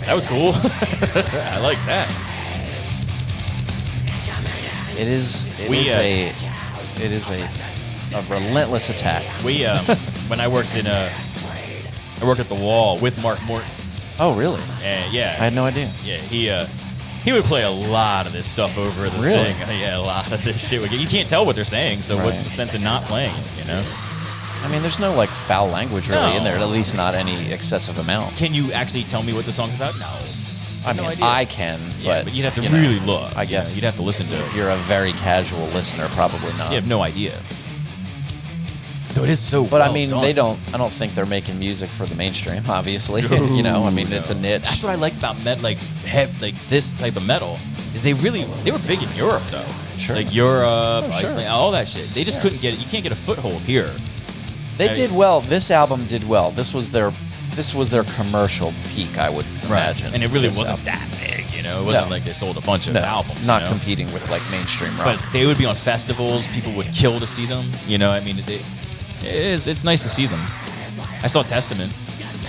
That was cool. I like that. It is a relentless attack. We when I worked I worked at the Wall with Mark Morton. Oh, really? And yeah, I had no idea. yeah, he would play a lot of this stuff over the Really? thing. Yeah, a lot of this shit. You can't tell what they're saying, so Right. what's the sense of not playing it? You know? I mean, there's no like foul language really No. in there, at least not any excessive amount. Can you actually tell me what the song's about? No. I no mean, idea. I can, Yeah, but you'd have to you know, really look. I you know? guess You'd have to listen to If it. you're a very casual listener, probably not. You have no idea. Though it is so. But I well mean, done. I don't think they're making music for the mainstream. Obviously, you know. I mean, it's a niche. That's what I liked about like this type of metal is they were big in Europe though. Sure. Like Europe, sure. Iceland, all that shit. They just couldn't get it. You can't get a foothold here. They did well. This album did well. This was their commercial peak, I would imagine. And it really This wasn't album. that big, you know. It wasn't No. like they sold a bunch of No, albums. not you know? competing with like mainstream rock. But they would be on festivals. People would kill to see them. You know, I mean, it's nice to see them. I saw Testament.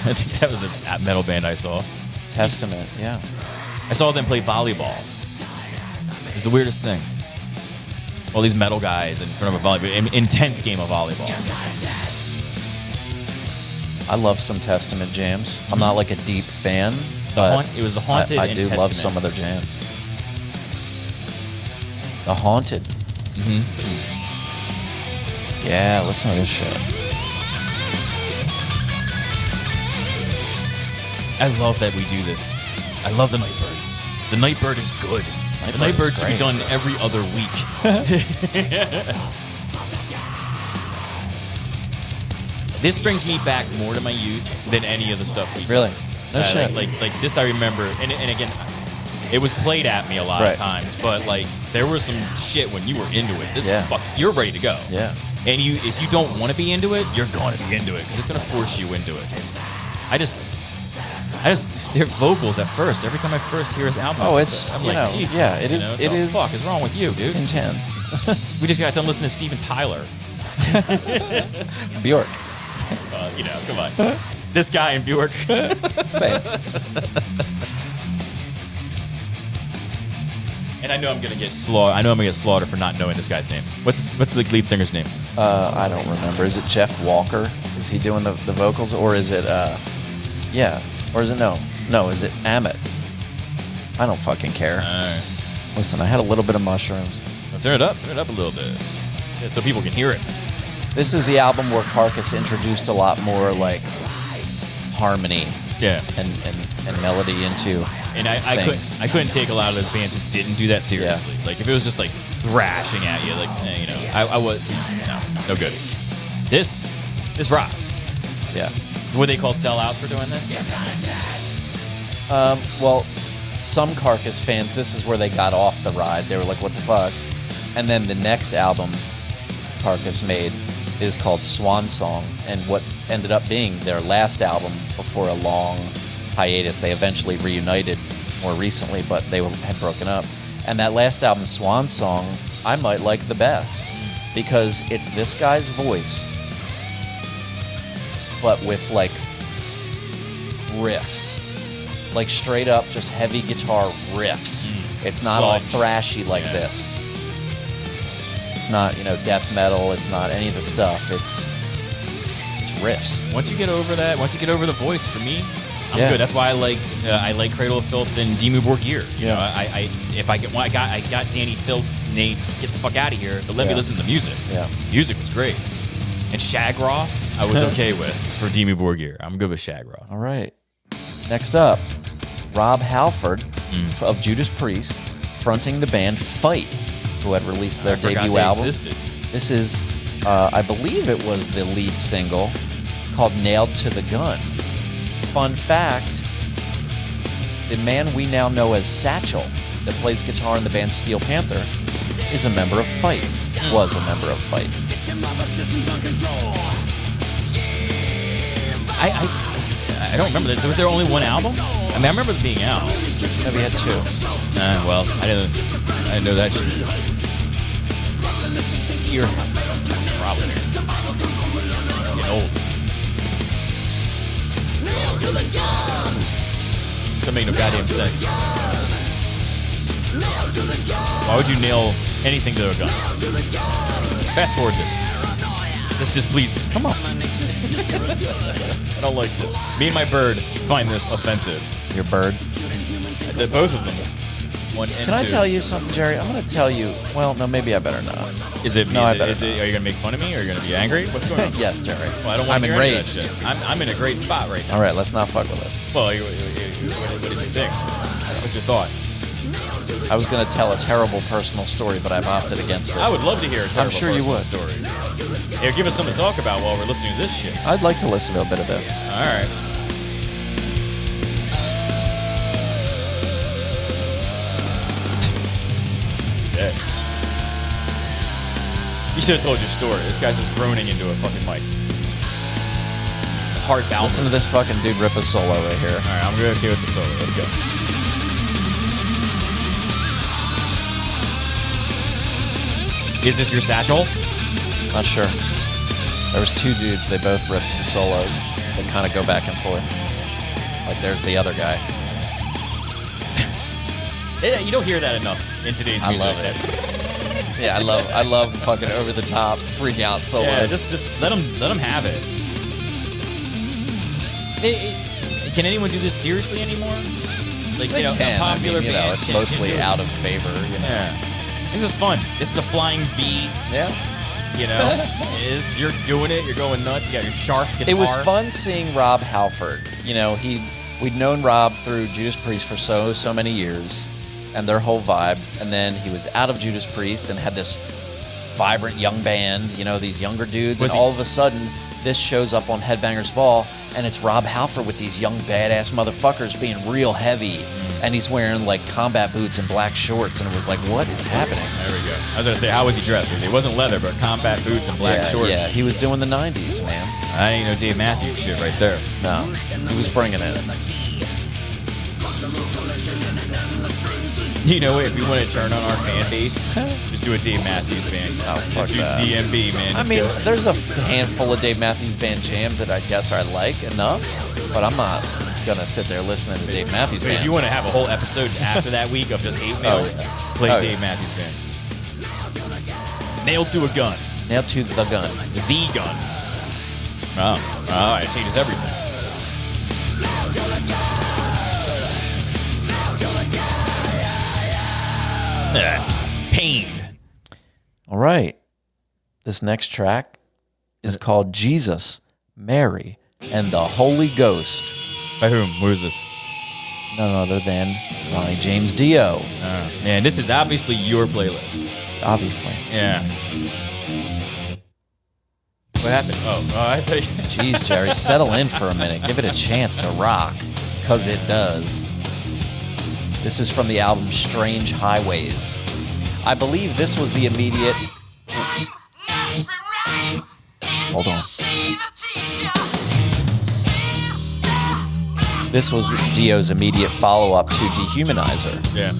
I think that was a metal band I saw. Testament, yeah. I saw them play volleyball. It's the weirdest thing. All these metal guys in front of a volleyball, intense game of volleyball. I love some Testament jams. I'm not like a deep fan, It was the Haunted. I and do love Testament. some of their jams. The Haunted. Yeah, listen to this shit. I love that we do this. I love the Nightbird. The Nightbird is good. The Nightbird Nightbird is should be great. done every other week. This brings me back more to my youth than any of the stuff we did. Really? No shit. Like this I remember. And again, It was played at me a lot Right. of times, but like there was some shit when you were into it. This Yeah. is you're ready to go. Yeah. And if you don't want to be into it, you're going to be into it because it's going to force you into it. I just their vocals at first. Every time I first hear his album, Oh, it's, I'm you like, know, Jesus, yeah, it is- What it the is fuck is wrong with you, dude? Intense. We just got done listening to Steven Tyler. Bjork. Come on. This guy in Bjork. Same. And I know I'm gonna get slaughtered. I know I'm gonna get slaughtered for not knowing this guy's name. What's the lead singer's name? I don't remember. Is it Jeff Walker? Is he doing the vocals, or is it or is it no? Is it Amit? I don't fucking care. Alright. Listen, I had a little bit of mushrooms. Well, turn it up a little bit, yeah, so people can hear it. This is the album where Carcass introduced a lot more like harmony Yeah. and melody into. And I couldn't take a lot of those bands who didn't do that seriously. Like if it was just like thrashing at you, like I was no good. This rocks. Yeah. Were they called sellouts for doing this? Well, some Carcass fans, this is where they got off the ride. They were like, what the fuck? And then the next album Carcass made is called Swan Song, and what ended up being their last album before a long hiatus. They eventually reunited more recently, but they had broken up. And that last album, Swan Song, I might like the best because it's this guy's voice, but with like riffs. Like straight up just heavy guitar riffs. It's not all Sludge. thrashy like this. It's not, death metal. It's not any of the stuff. It's riffs. Once you get over that, once you get over the voice, for me, I'm Yeah. good. That's why I like Cradle of Filth and Dimmu Borgir. You Yeah. know, I got Danny Filth's Nate, get the fuck out of here, but let me Yeah. listen to the music. Yeah. Music was great. And Shagroff, I was okay with for Dimmu Borgir. I'm good with Shagroff. All right. Next up, Rob Halford of Judas Priest, fronting the band Fight, who had released their I forgot debut they album. existed. This is, I believe it was the lead single called Nailed to the Gun. Fun fact, the man we now know as Satchel, that plays guitar in the band Steel Panther, is a member of Fight. Was a member of Fight. I don't remember this. Was there only one album? I mean, I remember it being out. Maybe had two. Well, I didn't know that shit. Ear problem. Getting old. Doesn't make no goddamn sense. Why would you nail anything to a gun? Fast forward this. This displeases. Come on. I don't like this. Me and my bird find this offensive. Your bird. Both of them. One and Can I two. tell you something, Jerry? I'm going to tell you. Well, no, maybe I better not. Is it? No, I better Are you gonna make fun of me? Or are you gonna be angry? What's going on? Yes, Jerry. Well, I don't I'm want to hear any of enraged. that shit. I'm in a great spot right now. All right, let's not fuck with it. Well, what is your thing? What's your thought? I was going to tell a terrible personal story, but I've opted against it. I would love to hear a terrible sure you personal would. story. Here, give us something to talk about while we're listening to this shit. I'd like to listen to a bit of this. All right. Yeah. You should have told your story. This guy's just groaning into a fucking mic. Heart valve. Listen to this fucking dude rip a solo right here. All right, I'm okay with the solo. Let's go. Is this your satchel? Not sure. There was two dudes. They both ripped some solos. They kind of go back and forth. Like there's the other guy. Yeah, you don't hear that enough in today's I music. love it. Yeah, I love fucking over the top, freak out solos. Yeah, just let them have it. Can anyone do this seriously anymore? Like, They a can. popular I mean, band. it's can mostly do it. out of favor. Yeah. This is fun. This is a flying V. Yeah. You're doing it. You're going nuts. You got your sharp guitar. It was fun seeing Rob Halford. We'd known Rob through Judas Priest for so many years, and their whole vibe. And then he was out of Judas Priest and had this vibrant young band. These younger dudes. Was and he- all of a sudden, this shows up on Headbangers Ball, and it's Rob Halford with these young badass motherfuckers being real heavy and he's wearing like combat boots and black shorts, and it was like, what is happening? There we go. I was gonna say, how was he dressed? It wasn't leather, but combat boots and black shorts. Yeah, he was doing the 90s, man. I ain't no Dave Matthews shit right there. No, he was bringing it. You know, if we want to turn on our fan base, just do a Dave Matthews Band. Oh, fuck just do that. DMB, man. I Just mean, go. there's a handful of Dave Matthews Band jams that I guess I like enough, but I'm not gonna sit there listening to Dave Matthews But Band. if you want to have a whole episode after that week of just hate mail, Oh, yeah. play Oh, Dave yeah. Matthews Band. Nailed to a gun. Nailed to the gun. The gun. Oh, all right. It changes everything. Pained. All right. This next track is called Jesus, Mary, and the Holy Ghost. By whom? Where's this? None other than Ronnie James Dio, Man, this is obviously your playlist. obviously. Yeah. What happened? Oh, I thought you... Jeez, Jerry, settle in for a minute. Give it a chance to rock, because it does. This is from the album Strange Highways. I believe this was the immediate... Hold on. This was Dio's immediate follow-up to Dehumanizer. Yeah.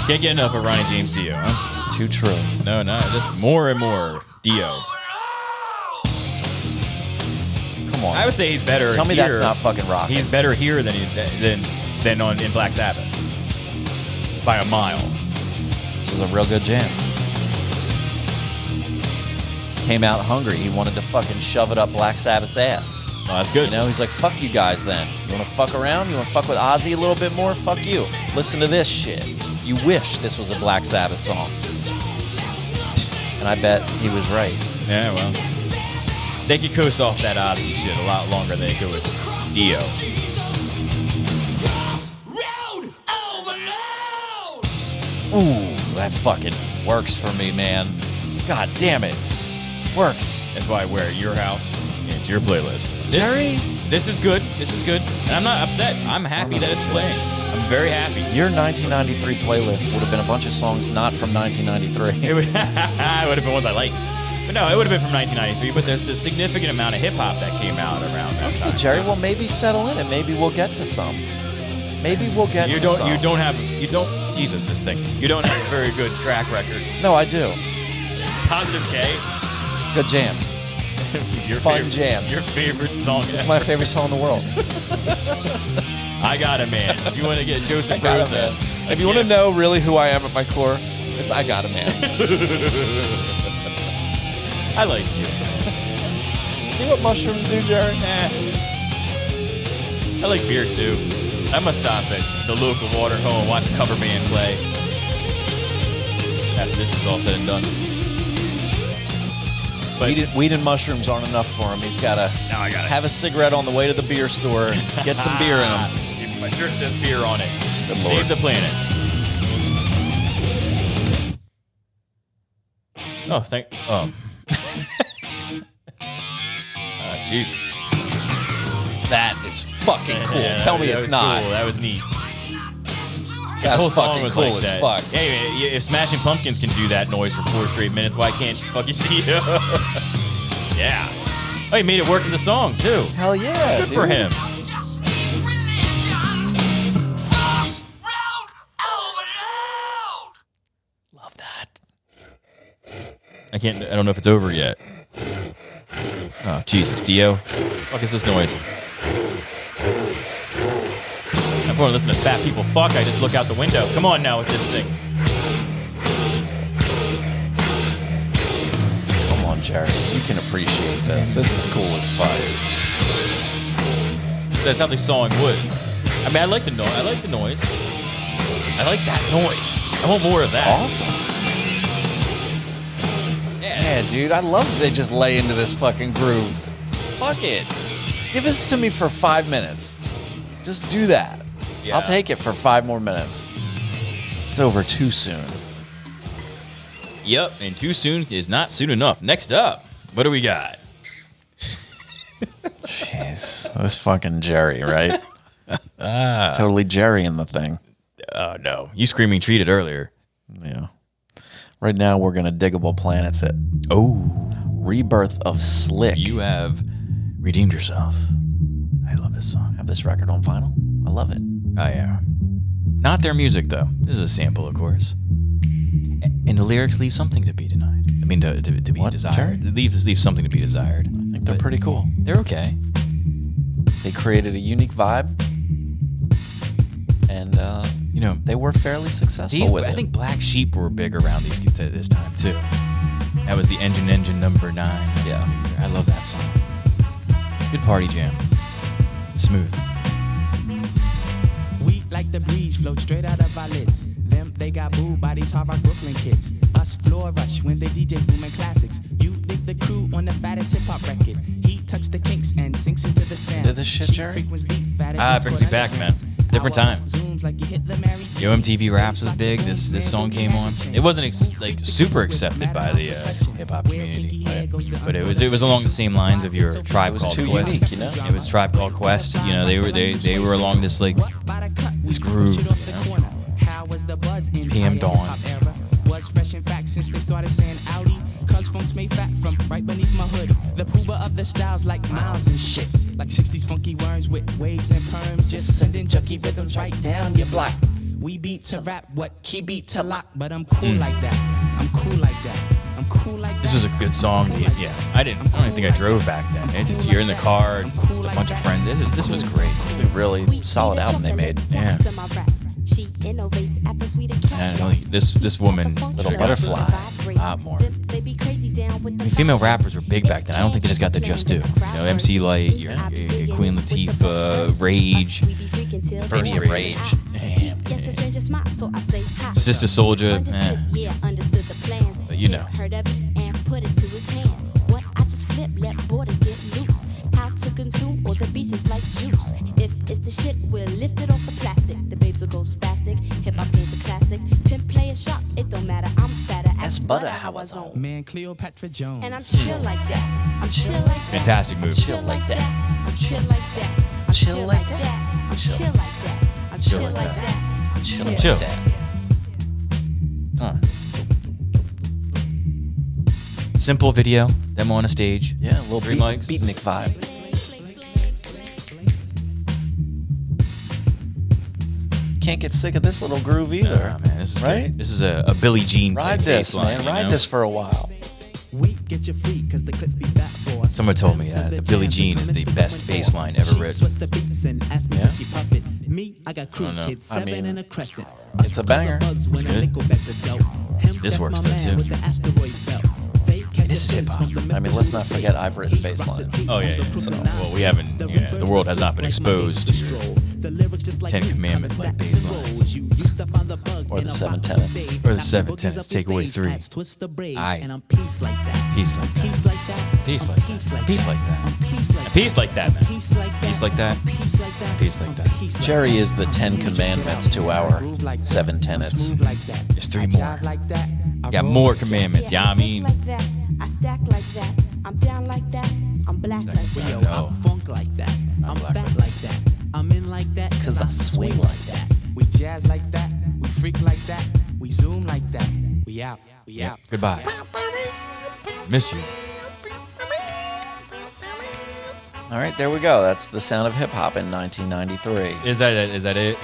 Can't get enough of Ronnie James Dio, huh? Too true. No, just more and more Dio. Come on. I would say he's better. Tell me here. that's not fucking rock. He's better here than in Black Sabbath by a mile. This is a real good jam. Came out hungry. He wanted to fucking shove it up Black Sabbath's ass. Oh, that's good. You know, he's like, fuck you guys then. You want to fuck around? You want to fuck with Ozzy a little bit more? Fuck you. Listen to this shit. You wish this was a Black Sabbath song. And I bet he was right. Yeah, well, they could coast off that Ozzy shit a lot longer than they could with Dio. Ooh, that fucking works for me, man. God damn it. Works. That's why I wear it at your house. It's your playlist. Jerry? This is good. This is good. And I'm not upset. I'm happy that it's playing. I'm very happy. Your 1993 playlist would have been a bunch of songs not from 1993. It would have been ones I liked. But no, it would have been from 1993. But there's a significant amount of hip hop that came out around that time. Jerry, so- well, maybe settle in and maybe we'll get to some. Maybe we'll get You to don't. some. Jesus, this thing. You don't have a very good track record. No, I do. Positive K. Good jam. Your Fun favorite, jam. Your favorite song. It's my favorite song in the world. I Got a Man. If you want to get Joseph Got a Rosa. Man. If you want to know really who I am at my core, it's I Got a Man. I like you. See what mushrooms do, Jerry? I like beer too. I must stop at the local water hole and watch a cover band play. After this is all said and done. But Weed and mushrooms aren't enough for him. He's got to now I gotta have a cigarette on the way to the beer store and get some beer in him. My shirt says beer on it. Good Save Lord. the planet. Oh, thank. Jesus. That is fucking cool. Yeah, Tell me that it's was not. Cool. That was neat. That's The whole song fucking was cool like as that. fuck. Hey, if Smashing Pumpkins can do that noise for 4 straight minutes, why can't fucking Dio? Yeah. Oh, he made it work in the song too. Hell yeah, Good dude. for him. Love that. I don't know if it's over yet. Oh, Jesus, Dio. Fuck is this noise? I'm going to listen to fat people fuck. I just look out the window. Come on now with this thing. Come on, Jerry. You can appreciate this. This is cool as fuck. That sounds like sawing wood. I mean, I like the noise. I like the noise. I like that noise. I want more of that. Awesome. Yeah, dude. I love that they just lay into this fucking groove. Fuck it. Give this to me for 5 minutes. Just do that. Yeah. I'll take it for 5 more minutes. It's over too soon. Yep, and too soon is not soon enough. Next up, what do we got? Jeez. This fucking Jerry, right? Totally Jerry in the thing. Oh, no. You screaming treated earlier. Yeah. Right now, we're going to Diggable Planets it. Oh. Rebirth of Slick. You have redeemed yourself. I love this song. Have this record on vinyl. I love it. Oh, yeah. Not their music, though. This is a sample, of course. And the lyrics leave something to be denied. I mean, to be What, desired. Jerry? Leave something to be desired. I think they're pretty cool. They're okay. They created a unique vibe. And, You know, they were fairly successful with it. I think Black Sheep were big around this time, too. That was the Engine number 9. Yeah. I love that song. Good party jam. Smooth. We like the breeze, float straight out of our lids. Them, they got booed by these hard rock Brooklyn kids. Us floor rush when they DJ booming classics. You dig the crew on the fattest hip hop record. He tucks the kinks and sinks into the sound. Did this shit, Jerry? It brings you back, man. Different time. Yo, MTV Raps was big. This song came on. It wasn't super accepted by the hip hop community, but it was along the same lines of your Tribe Called too Quest. unique, you know? It was Tribe Called Quest. You know, they were along this this groove. You know? PM Dawn. Was fresh in fact since they started saying Audi. Cuz funk's made fat from right beneath my hood. The pooba of the styles like miles and shit. Like 60s funky worms with waves and perms. Just sending junky rhythms right down your block. We beat to rap what key beat to lock. But I'm cool like that. I'm cool like that. I'm cool like that. This was a good song. Yeah, I don't even think I drove back then. It just you're in the car, with a bunch of friends. This was great. Really solid album they made. Yeah. And this woman, Little Butterfly. a lot more. I mean, female rappers were big back then. I don't think they just got the just due. You know, MC Light, your Queen Latifah, Rage, First Maybe Rage, Rage. Sister Soldier, but you know. Consume or the beach is like juice. If it's the shit, we'll lift it off the plastic. The babes will go spastic. Hip hop game's a classic. Pimp play a shot, it don't matter. I'm fatter. That's butter how I zone. Man, Cleopatra Jones. And I'm chill like that. I'm chill like that. Fantastic movie. Chill like that. I'm chill like that. I'm Chill like that. I'm chill like that. I'm chill like that. Chill I'm like chill. that. Huh. Simple video, them on a stage. Yeah, a little Three mics. beatnik vibe. Can't get sick of this little groove either. Oh, man, this is right? good. This is a Billie Jean type Ride this, bass line, man. you Ride know? this for a while. We get you free cause the clips be fat for us. Someone told me that Billie Jean is the best bass line ever written. Yeah. Me, I got crew I don't know. kids, I 7 mean, and a crescent. it's a banger. It's good. This works though, too. This is hip-hop. I mean, let's not forget I've written bass lines. Oh, yeah. So, well, we haven't, the world has not been exposed to your 10 Commandments like bass lines. Or the 7 tenets. Or the 7 tenets. Take away 3. Aye. And I'm peace like that. Peace like that. Peace like that. Peace like that. Peace like that. Peace like that. Peace like that, man. Peace like that. Peace like that. Peace like that. Peace like that. Jerry is the 10 commandments to our 7 tenets. There's 3 more. Got more commandments. Yeah, I mean. I stack like that. I'm down like that. I'm black like that. Yo, No. I'm funk like that. I'm black fat like like that. I'm in like that. 'Cause I swing like that. We jazz like that. We freak like that. We zoom like that. We out. We Yeah. out. Goodbye. Miss you. All right, there we go. That's the sound of hip hop in 1993. Is that it?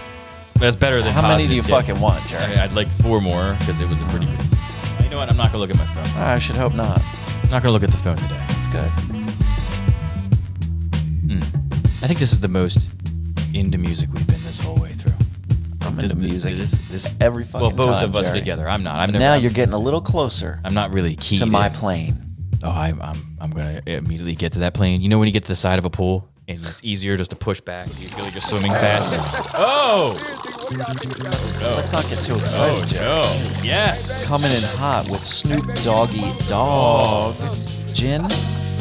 That's better than How many do you Positive Dick. fucking want, Jerry? I'd like 4 more because it was a pretty good. You know what? I'm not gonna look at my phone. I should hope not. I'm not gonna look at the phone today. It's good. I think this is the most into music we've been this whole way through. I'm into music. This Every fucking well, both time, of us Jerry. together. I'm not. But now you're getting a little closer I'm not really keen to my plane. Oh, I'm gonna immediately get to that plane. You know when you get to the side of a pool and it's easier just to push back. You feel like you're swimming fast. Oh! Let's not get too excited, Oh Jerry. no! Yes. Coming in hot with Snoop Doggy Dogg, gin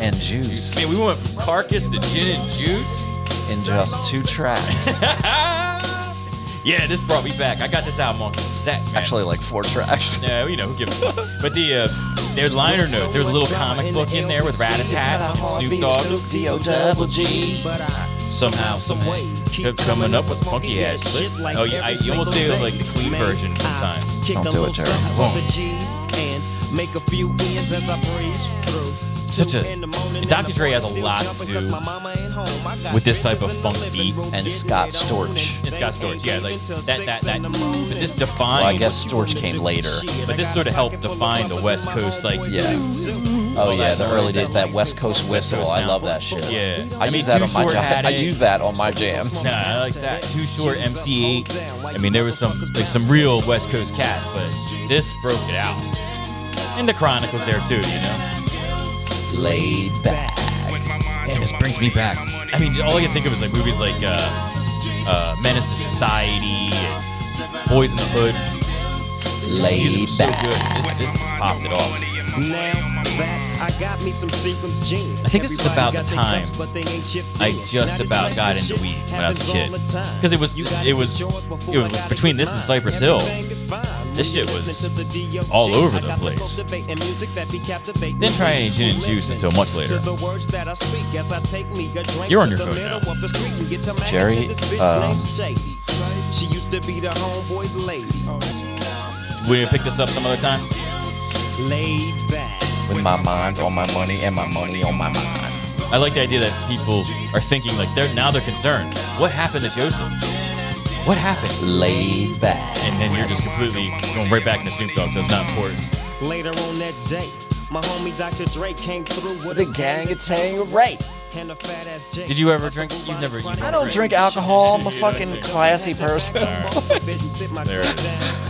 and juice Man, we went from Carcass to gin and juice. in just 2 tracks. Yeah, this brought me back. I got this album on cassette. Man. Actually, like 4 tracks. Yeah, you know, who gives a fuck. But there's liner notes. There was a little comic book in there with Rat-a-tat and Snoop Dogg. Snoop D-O-double-G. somehow, some way, keep coming up with funky ass shit. Oh, yeah, you almost do like the clean version sometimes. Don't do it, Jerry. And make a few ends as I breeze through. Such a Dr. Dre has a lot to do with this type of funk beat. And Scott Storch. And Scott Storch, yeah, like that. But this defined. Well, I guess Storch came later. But this sort of helped define the West Coast, like Yeah. Oh yeah, the early days, that West Coast whistle. I love that shit. Yeah. I use that Too on my Short had I it. use that on my jams. Nah, I like that. Too Short, MC8. I mean, there was some real West Coast cats, but this broke it out. And the Chronic was there too, you know. Laid back. Man, this brings me back. I mean, all I can think of is like movies like Menace to Society and Boys in the Hood. Laid These are so back. good. This popped it off. Now back, I got me some Seagram's jeans. I think this is about the time I just about got into weed when I was a kid, because it was between this and Cypress Hill. This shit was all over the place. Didn't try any gin and juice until much later. You're on your phone now. Jerry, she used to be the homeboy's lady. Will you pick this up some other time? Laid back. with my mind on my money and my money on my mind. I like the idea that people are thinking like they're concerned. What happened to Joseph? What happened? Laid back. And then you're just completely going right back into Snoop Dogg, so it's not important. Later on that day, my homie Dr. Dre came through with The gang of Tangeray. and a fat ass J. Did you ever drink? You've never. I don't drink alcohol. I'm a fucking classy person. There it is.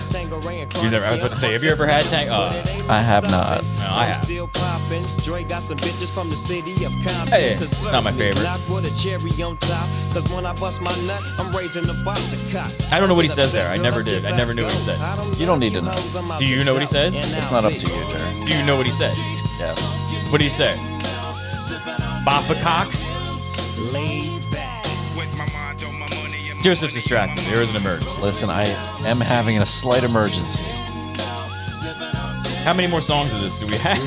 You never. I was about to say, have you ever had Tang? I have not. No, I have. Still popping. Dre got some bitches from the city of Compton. Hey, it's not my favorite. With a cherry on top. Cause when I bust my nut, I'm raising the box to cock. I don't know what he says there. I never did. I never knew what he said. You don't need to know. Do you know what he says? It's not up to you, Jerry. Do you know what he said? Yes. What did he say? Bop a cock? Joseph's distracted. There is an emergency. Listen, I am having a slight emergency. How many more songs of this do we have?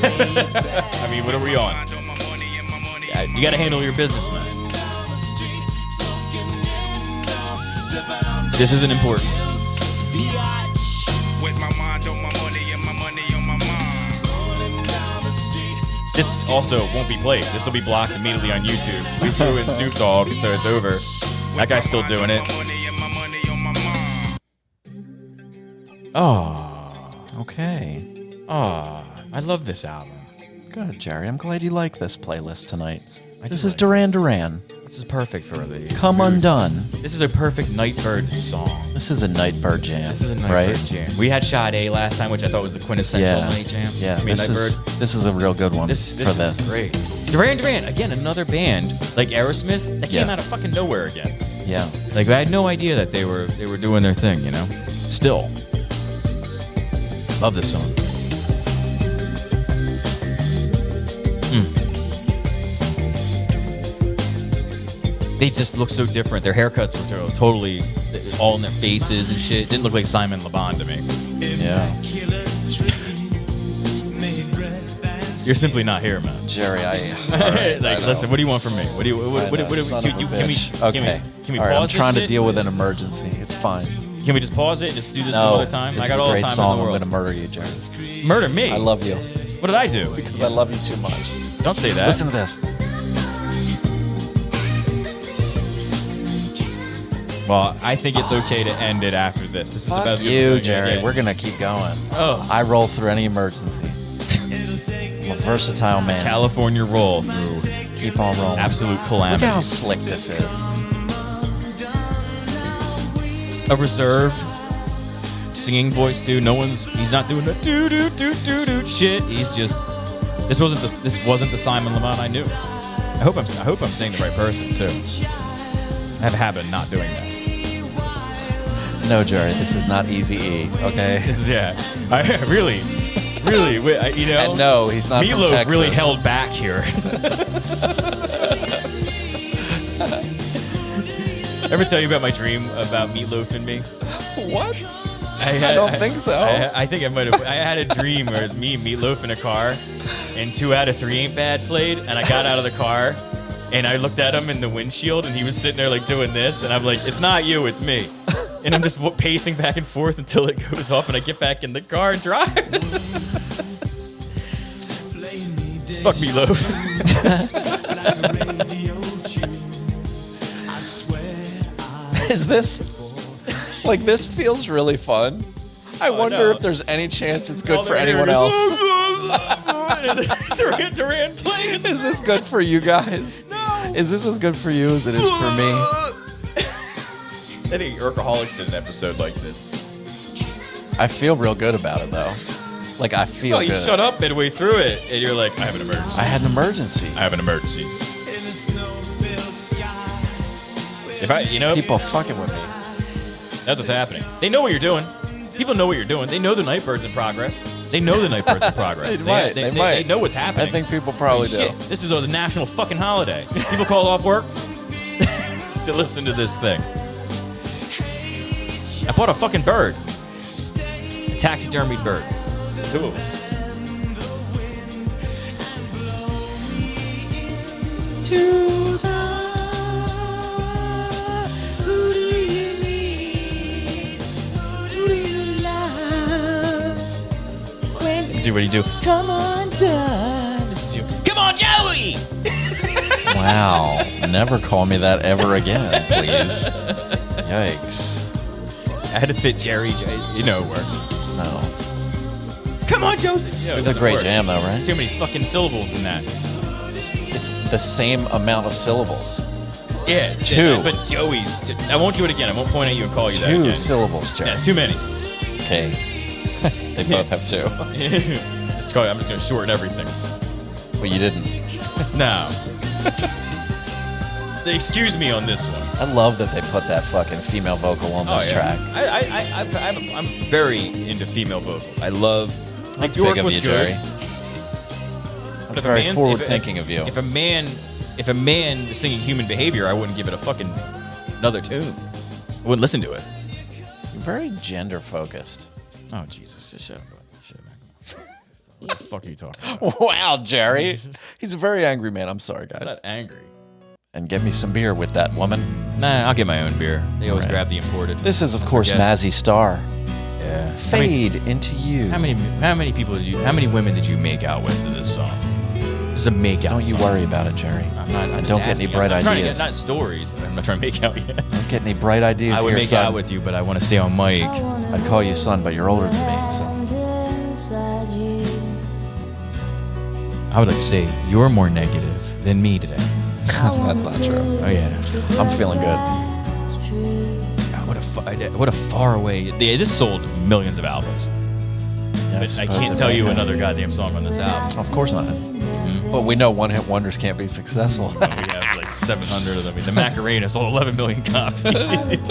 I mean, what are we on? Yeah, you gotta handle your business, man. This isn't important. This also won't be played. This will be blocked immediately on YouTube. We threw in Snoop Dogg, so it's over. That guy's still doing it. Oh, Okay. oh, I love this album. Good, Jerry. I'm glad you like this playlist tonight. I This do is like Duran Duran. This is perfect for the Come mood. Undone. This is a perfect Nightbird song. This is a Nightbird jam. This is a Nightbird right? jam. We had Sade last time, which I thought was the quintessential Yeah. night jam. Yeah. I mean, this Nightbird. is a real good one This for this. is great. Duran Duran, again, another band like Aerosmith that came Yeah. out of fucking nowhere again. Yeah. Like I had no idea that they were doing their thing, you know. Still, love this song. They just look so different. Their haircuts were totally all in their faces and shit. Didn't look like Simon Le Bon to me. Yeah. You're simply not here, man. Jerry, I. Like, listen, what do you want from me? What do you? What do you? Son Can of a we? bitch. Can Okay. we All right, pause I'm this trying to shit? deal with an emergency. It's fine. Can we just pause it and just do this some No, other time? this I got is all a the great time song. in the I'm world. gonna murder you, Jerry. Murder me. I love you What did I do? because I love you too much. Don't say that. Listen to this. Well, I think it's okay to end it after this. This is about Fuck as good as you, we're gonna Jerry. get. We're gonna keep going. Oh. I roll through any emergency. I'm a versatile man. California roll through Keep on rolling. absolute Look calamity. how slick this is. A reserved singing voice too. He's not doing the do do do do do shit. He's just this wasn't the Simon Le Bon I knew. I hope I'm saying the right person too. I have a habit of not doing that. No, Jerry, this is not Easy E. Okay. This is I really, you know. And no, he's not from Meatloaf Texas. really held back here. Ever tell you about my dream about Meatloaf and me? What? I don't think so. I think I might have. I had a dream where it was me and Meatloaf in a car, and 2 out of 3 Ain't Bad played, and I got out of the car, And I looked at him in the windshield, and he was sitting there like doing this, and I'm like, "It's not you, it's me." And I'm just pacing back and forth until it goes off, and I get back in the car and drive. Fuck me, Loaf. Is this like this feels really fun? I wonder no. if there's any chance it's good All for they're anyone hearing else. is Duran Duran playing. Is this good for you guys? No. Is this as good for you as it is for me? I think Workaholics did an episode like this. I feel real good about it though. Like I feel Oh, you good. shut up midway through it, and you're like, "I have an emergency. I had an emergency. I have an emergency." If I, People fucking with me. that's what's happening. They know what you're doing. People know what you're doing. They know the Nightbird's in progress. They know the Nightbird's in progress. They might. They know what's happening. I think people probably do. Shit, this is a national fucking holiday. People call off work to listen to this thing. I bought a fucking bird. A taxidermied bird. 2 of them. Do what you do. Come on down. This is you. Come on, Joey! Wow. Never call me that ever again, please. Yikes. I had to fit Jerry. You know it works. No. Come on, Joseph. Yeah, It's a great jam though, right? Too many fucking syllables in that. It's the same amount of syllables. Yeah, 2. But Joey's. I won't do it again. I won't point at you and call you that 2 again. syllables, Jerry. That's too many. Okay. They both have 2. I'm just going to shorten everything. But you didn't. No. Excuse me on this one. I love that they put that fucking female vocal on this track. I'm very into female vocals. I love. That's Bjork big of was you, good. Jerry. But That's if a very man's- forward-thinking of you. If a man was singing Human Behavior, I wouldn't give it a fucking another tune. I wouldn't listen to it. You're very gender-focused. Oh Jesus! Just shut up. Shut up. What the fuck are you talking about? Wow, Jerry. He's a very angry man. I'm sorry, I'm guys. not angry. And get me some beer with that woman. Nah, I'll get my own beer. They always Right. grab the imported. This is, of That's course, our guest. Mazzy Star. Yeah. Fade into you. How many women did you make out with to this song? This is a make out. Don't you song. worry about it, Jerry. I'm not. I'm just Don't get any asking. bright I'm trying to ideas. get, not stories. I'm not trying to make out yet. Don't get any bright ideas I would here, make son. out with you, but I want to stay on mic. I'd call you son, but you're older than me, so. I would like to say you're more negative than me today. That's not true. Oh yeah. I'm feeling good. God, what a far away. Yeah, this sold millions of albums. Yeah, But I suppose can't it tell might you have. another goddamn song on this album. Of course not. But we know one-hit wonders can't be successful. We have like 700 of them. I mean, the Macarena sold 11 million copies.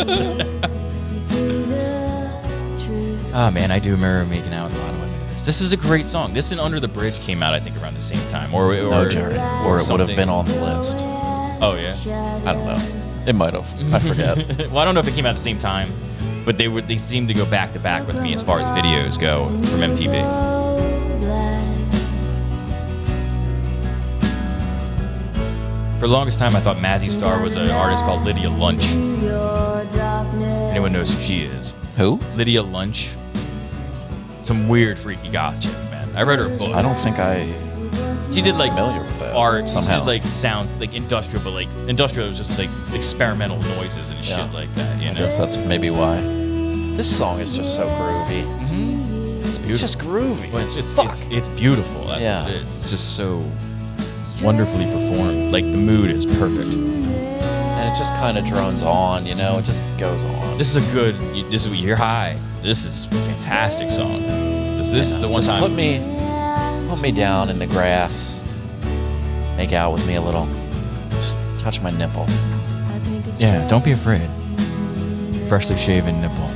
Oh man, I do remember making out with a lot of women to this. This is a great song. This and Under the Bridge came out, I think, around the same time. Or No, Jerry. Or it would have something. been on the list. Oh yeah. I don't know. It might have. I forget. Well, I don't know if it came out at the same time, but they seem to go back to back with me as far as videos go from MTV. For the longest time, I thought Mazzy Star was an artist called Lydia Lunch. Anyone knows who she is? Who? Lydia Lunch. Some weird, freaky goth chick, man. I read her book. I don't think She did like familiar with that art. She somehow. did like sounds, like industrial, but like industrial was just like experimental noises and Yeah. shit like that. You I know? guess that's maybe why. This song is just so groovy. It's It's just groovy. Well, it's beautiful. That's Yeah. what it is. It's just so wonderfully performed. Like the mood is perfect. And it just kind of drones on, you know? It just goes on. This is a good. This is you're high. This is a fantastic song. This is the one just time. put me down in the grass. Make out with me a little. Just touch my nipple. Yeah, don't be afraid. Freshly shaven nipple.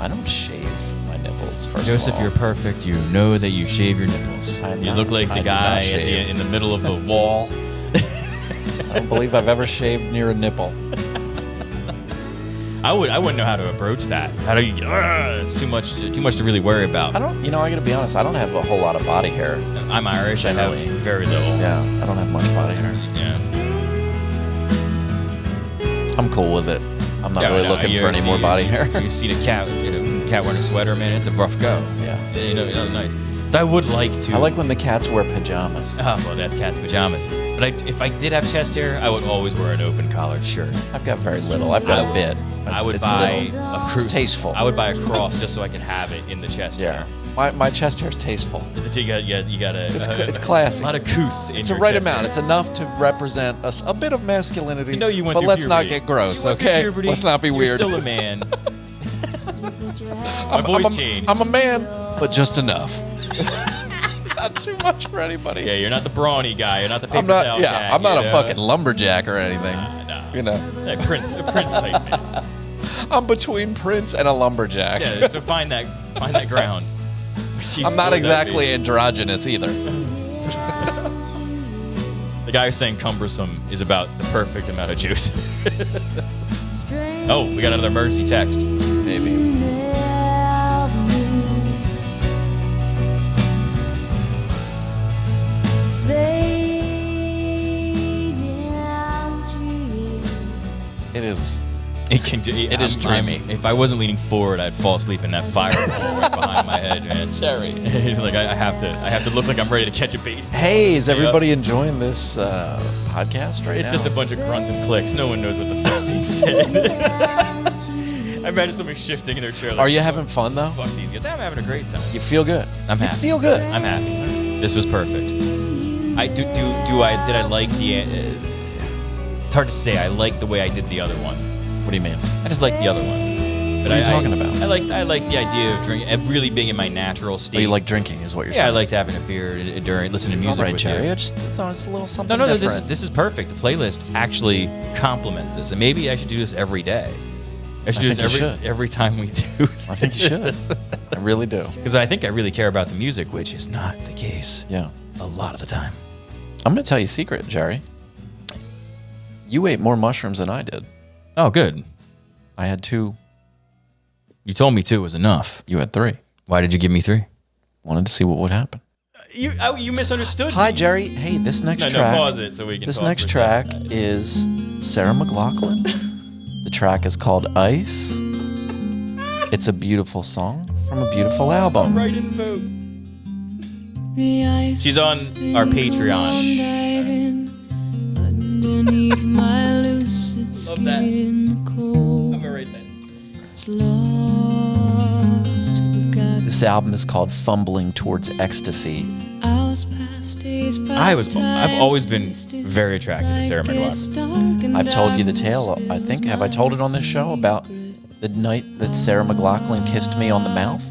I don't shave my nipples, first Joseph, of all. you're perfect. You know that you shave your nipples. I am You not- look like I the do not guy shave. in the middle of the wall. I don't believe I've ever shaved near a nipple. I wouldn't know how to approach that. How do you? It's too much to really worry about. I gotta be honest, I don't have a whole lot of body hair. I'm Irish. I Generally. have very little. Yeah, I don't have much body hair. Yeah. I'm cool with it. I'm not really looking for any more body hair. You seen a cat wearing a sweater, man, it's a rough go. Yeah. You know, nice. I would like to. I like when the cats wear pajamas. Oh, well, that's cat's pajamas. But if I did have chest hair, I would always wear an open collared shirt. I've got very little. I've got a bit. I would It's buy little. a cruise. It's tasteful. I would buy a cross just so I could have it in the chest Yeah. hair. My chest hair is tasteful. You got It's classy. A lot of couth in It's your the right chest amount. hair. It's enough to represent a bit of masculinity. To know you went but through let's not puberty. get gross, You went through okay? puberty. Let's not be You're weird. still a man. My voice changed. I'm a man, but just enough. Not too much for anybody. Yeah, you're not the brawny guy. You're not the paper I'm not. towel Yeah, jack, I'm not you a know? fucking lumberjack or anything. Nah. You know, A prince type man. I'm between Prince and a lumberjack. Yeah, so find that ground. I'm not exactly androgynous either. The guy who's saying cumbersome is about the perfect amount of juice. Oh, we got another emergency text. Maybe. It is. It is dreamy. If I wasn't leaning forward, I'd fall asleep in that fireball right behind my head, man. Jerry. Like I have to look like I'm ready to catch a base. Hey, is everybody enjoying this podcast right It's now? just a bunch of grunts and clicks. No one knows what the fuck's being said. I imagine somebody shifting in their chair. Like, Are you having fun though? Fuck these guys. I'm having a great time. You feel good. I'm You happy. feel good. I'm happy. This was perfect. Did I like the? It's hard to say. I like the way I did the other one. What do you mean? I just like the other one. But What are you talking about? I like the idea of drinking, really being in my natural state. Oh, you like drinking, is what you're Yeah, I saying? liked having a beer during listening to music. All right, with Jerry. you. I just thought it's a little something No, different. this is perfect. The playlist actually complements this, and maybe I should do this every day. I should do think this you should. every time we do. I think you should. I really do. Because I think I really care about the music, which is not the case. Yeah. A lot of the time. I'm going to tell you a secret, Jerry. You ate more mushrooms than I did. Oh, good. I had 2. You told me 2 was enough. You had 3. Why did you give me 3? Wanted to see what would happen. You misunderstood. Hi, me. Jerry. Hey, this next No, track. pause it so we can. This talk next for a track second. is Sarah McLachlan. The track is called Ice. It's a beautiful song from a beautiful album. Right in vote. She's on our Patreon. Underneath my lucid Love that. skin, the cold I'm right there. is lost, forgotten. This album is called Fumbling Towards Ecstasy. Hours past, days past, I've always been very attracted to Sarah McLachlan. I've told you the tale, I think. Have I told it on this show about the night that Sarah McLachlan kissed me on the mouth?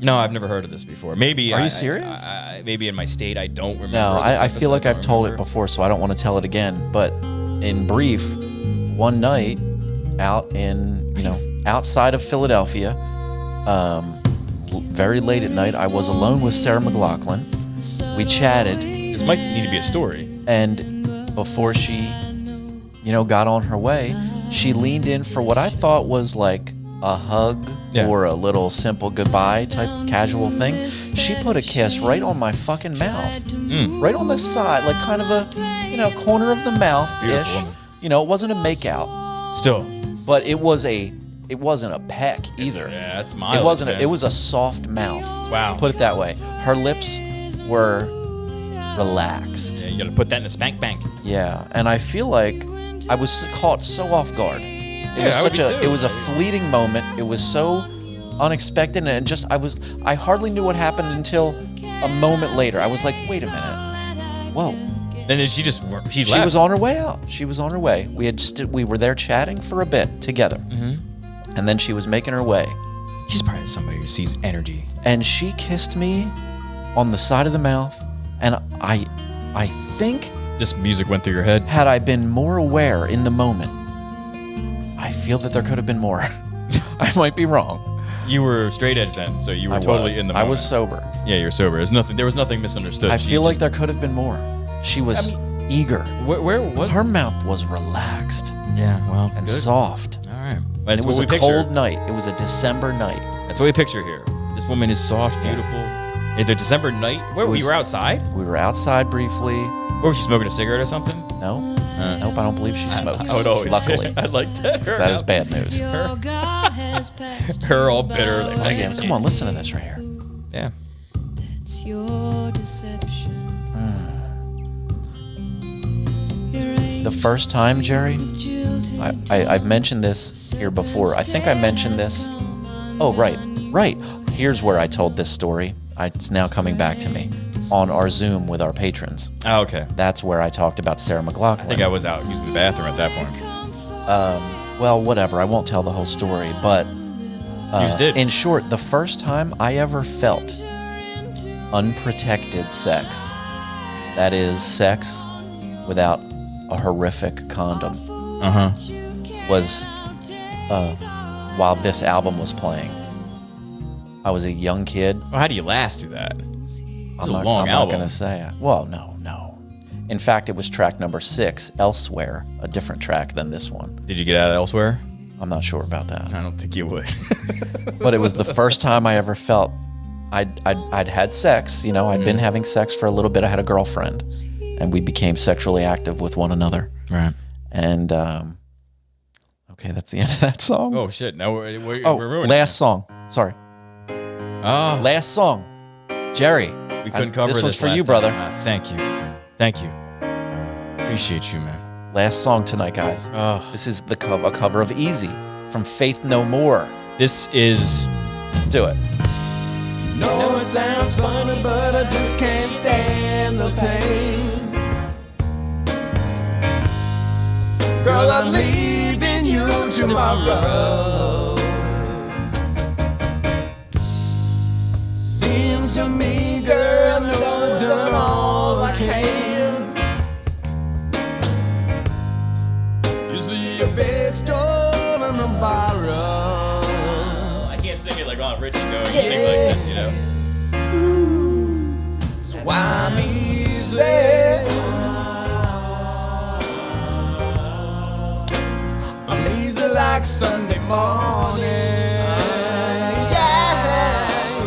No, I've never heard of this before. Maybe. Are you serious? Maybe in my state, I don't remember. No, this I feel episode, like I I've told it remember. before, so I don't want to tell it again. But in brief, one night out in, outside of Philadelphia, very late at night, I was alone with Sarah McLachlan. We chatted, This might need to be a story. and before she, got on her way, she leaned in for what I thought was like a hug Yeah. or a little simple goodbye type casual thing. She put a kiss right on my fucking mouth. Right on the side, like kind of a, corner of the mouth-ish. Beautiful woman. It wasn't a makeout, Still. but it wasn't a peck either. Yeah, that's mild. It wasn't. man. It was a soft mouth. Wow. Put it that way. Her lips were relaxed. Yeah, you gotta put that in the spank bank. Yeah, and I feel like I was caught so off guard. Yeah, I would be too. It was a fleeting moment. It was so unexpected, and I hardly knew what happened until a moment later. I was like, wait a minute. Whoa. And then she left. She was on her way out. She was on her way. We were there chatting for a bit together. And then she was making her way. She's probably somebody who sees energy. And she kissed me on the side of the mouth, and I think This music went through your head. had I been more aware in the moment, I feel that there could have been more. I might be wrong. You were straight edge then, so you were totally in the moment. I was sober. Yeah, you're sober. There was nothing misunderstood. I She feel like just- there could have been more. She was eager. Where was Her mouth was relaxed Yeah, well, and good. soft. All right. And That's it was what a we picture. cold night. It was a December night. That's what we picture here. This woman is soft, beautiful. It's a December night. Where It we was- were outside? We were outside briefly. Or was she smoking a cigarette or something? No, Nope, I don't believe she smokes. I would always. Luckily. I like that. That is bad news. Your God has passed. Her all bitter. Like, Again, come on, listen to this right here. Yeah. It's your deception. Your The first time, Jerry, with jilted I've mentioned this here before. I think I mentioned this. Oh, right. Here's where I told this story. It's now coming back to me on our Zoom with our patrons. Oh, okay. That's where I talked about Sarah McLachlan. I think I was out using the bathroom at that point. Well, whatever. I won't tell the whole story, but You just did. in short, the first time I ever felt unprotected sex, that is, sex without a horrific condom, was while this album was playing. I was a young kid. Well, how do you last through that? I'm a not, long I'm not album. going to say. Well, no. In fact, it was track number 6, Elsewhere, a different track than this one. Did you get out elsewhere? I'm not sure about that. I don't think you would. But it was the first time I ever felt I'd had sex. You know, I'd been having sex for a little bit. I had a girlfriend, and we became sexually active with one another. Right. And okay, that's the end of that song. Oh shit! Now we're ruining. Last song. Sorry, Oh, last song. Jerry, we couldn't cover this one's for last you, time. brother. Thank you. Appreciate you, man. Last song tonight, guys. Oh, This is a cover of Easy from Faith No More. this is Let's do it. No, it sounds funny, but I just can't stand the pain. Girl, I'm leaving you tomorrow. Seems to me, girl, I've done all I can. You see a big storm in the borrow. I can't sing it like Ron Richie going. You sing like that, you know. So why I'm easy. I'm easy like Sunday morning.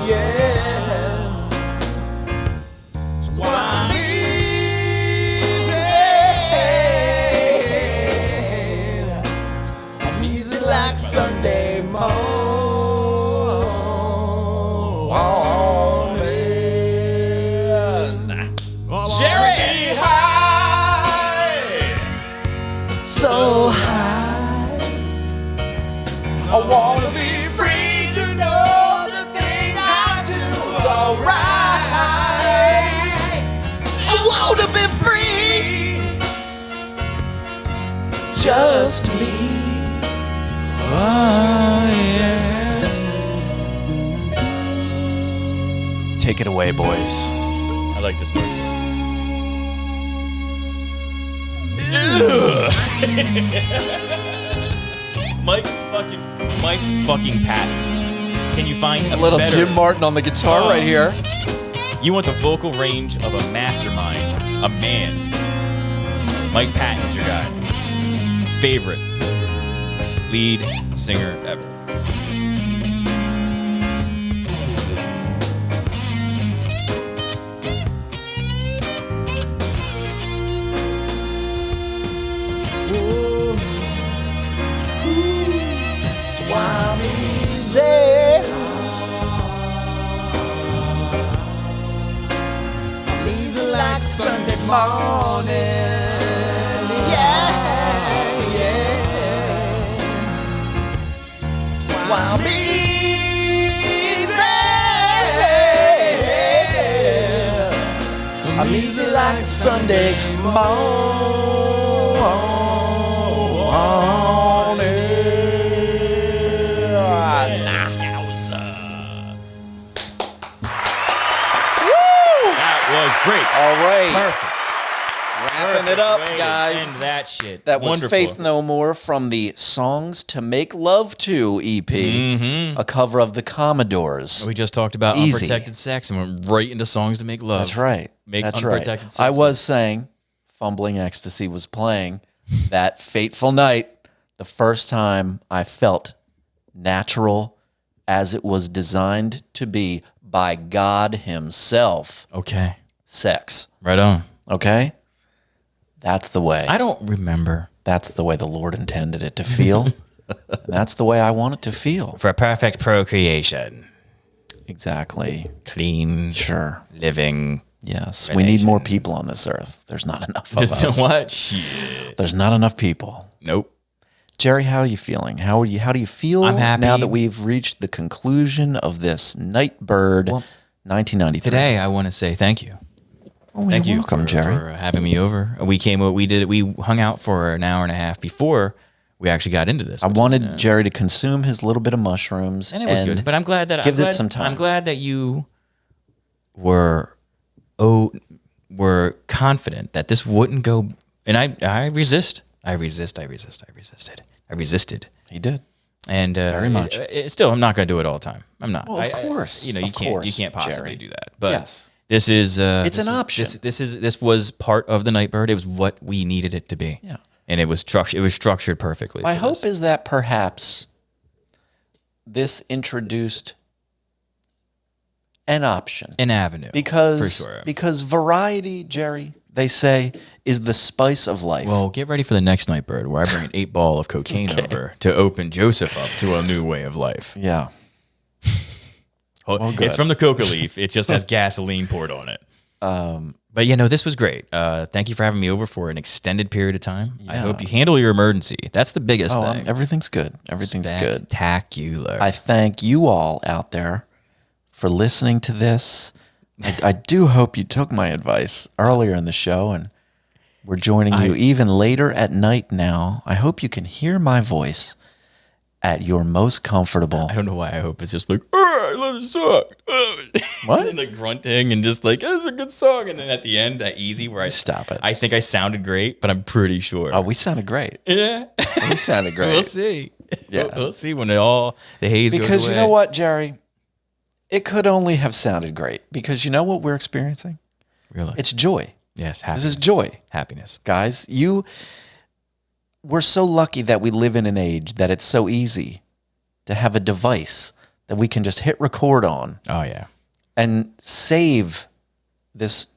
Yeah. So why I'm easy. I'm easy like Sunday morning. Jerry! So high, I wanna be free to know the things I do is alright. I wanna be free, just me. Take it away, boys. I like this noise. Mike fucking Patton. Can you find a Little better? Jim Martin on the guitar right here. You want the vocal range of a mastermind, a man. Mike Patton is your guy. Favorite lead singer ever. So I'm easy. I'm easy like Sunday morning. Yeah. So I'm easy. I'm easy like Sunday That was great. All right. Perfect. Wrapping it up, Way to guys. End that shit. That was Wonderful. Faith No More from the Songs to Make Love To EP, a cover of the Commodores. We just talked about Easy. unprotected sex and went right into songs to make love. That's right. Make That's unprotected right. sex. I was saying Fumbling Ecstasy was playing that fateful night, the first time I felt natural as it was designed to be by God himself. Okay. Sex. Right on. Okay? That's the way. I don't remember. That's the way the Lord intended it to feel. That's the way I want it to feel. For perfect procreation. Exactly. Clean. Sure. Living. Yes. We need more people on this earth. There's not enough of Just us. what? Shit. There's not enough people. Nope. Jerry, how are you feeling? How do you feel I'm happy. now that we've reached the conclusion of this Nightbird 1993? Today, I want to say thank you. Oh, Thank you're you welcome, for, Jerry. for having me over. We hung out for an hour and a half before we actually got into this. I wanted Jerry to consume his little bit of mushrooms, and it was good. But I'm glad that give it some time. I'm glad that you were confident that this wouldn't go. And I resisted. He did. And Very much. Still, I'm not going to do it all the time. I'm not. Well, of course. You Of can't. You course, can't possibly Jerry. do that. But Yes. this is. It's an option. This was part of the Nightbird. It was what we needed it to be. Yeah. And it was structured. It was structured perfectly. My for hope this. is that perhaps this introduced an option. An avenue. Because for sure. because variety, Jerry, they say, is the spice of life. Well, get ready for the next Nightbird, where I bring an 8-ball of cocaine over to open Joseph up to a new way of life. Yeah. It's from the coca leaf. It just has gasoline poured on it. But this was great. Thank you for having me over for an extended period of time. I Yeah. hope you handle your emergency. That's the biggest thing. Everything's good. Everything's good. Spectacular. I thank you all out there for listening to this. I do hope you took my advice earlier in the show, and we're joining you even later at night now. I hope you can hear my voice at your most comfortable. I don't know why I hope it's just like, I love the song. What? And like grunting and just like, it's a good song. And then at the end, that easy where Stop it. I think I sounded great, but I'm pretty sure. Oh, we sounded great. Yeah. We sounded great. We'll see. Yeah. We'll see when the haze goes away. Because you know what, Jerry? It could only have sounded great because you know what we're experiencing? Really? It's joy. Yes, happiness. This is joy. Happiness. Guys, we're so lucky that we live in an age that it's so easy to have a device that we can just hit record on Oh, yeah. and save this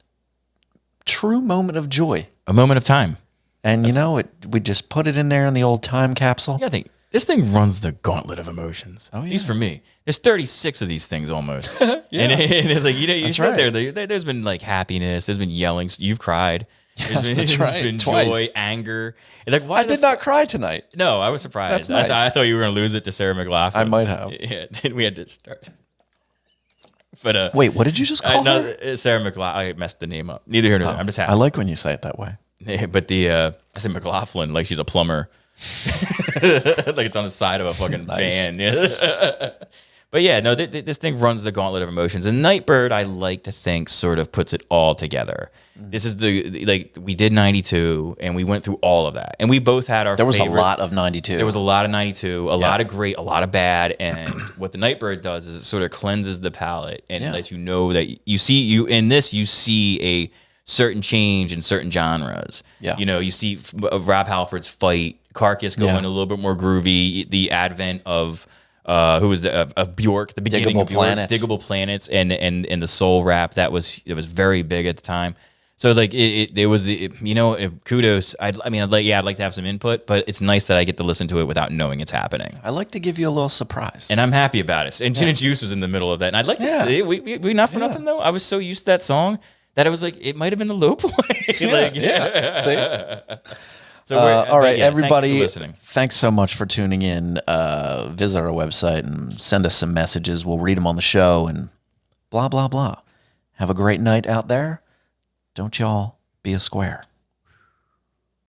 true moment of joy. A moment of time. And we just put it in there in the old time capsule. Yeah, I think this thing runs the gauntlet of emotions. Oh, yeah. At least for me. There's 36 of these things almost. And it's like, you That's sit right. there's been like happiness, there's been yelling, you've cried. Yes, that's right. There's been Twice. joy, anger. And like, why I did not cry tonight. No, I was surprised. That's nice. I thought you were going to lose it to Sarah McLachlan. I might have. Yeah, then we had to start. But Wait, what did you just call her? no, Sarah McLachlan. I messed the name up. Neither here nor there. I'm just happy. I like when you say it that way. But I said McLaughlin like she's a plumber. Like it's on the side of a fucking van. Yeah. But yeah, no, this thing runs the gauntlet of emotions. And Nightbird, I like to think, sort of puts it all together. This is we did 92 and we went through all of that. And we both had our There was favorite. a lot of 92. There was a lot of 92, a lot of great, a lot of bad. And what the Nightbird does is it sort of cleanses the palate and it lets you know that you see a certain change in certain genres. Yeah. You see Rob Halford's Fight, Carcass going a little bit more groovy, the advent of who was of Bjork, the beginning Diggable of Bjork, Planets. Diggable Planets, and the soul rap that was very big at the time. So like it was kudos. I'd like to have some input, but it's nice that I get to listen to it without knowing it's happening. I like to give you a little surprise. And I'm happy about it. And Gin and Juice was in the middle of that, and I'd like to say we not for nothing though. I was so used to that song that it was like it might have been the low point. See? So all right, everybody, thank you for listening. Thanks so much for tuning in. Visit our website and send us some messages. We'll read them on the show and blah, blah, blah. Have a great night out there. Don't y'all be a square.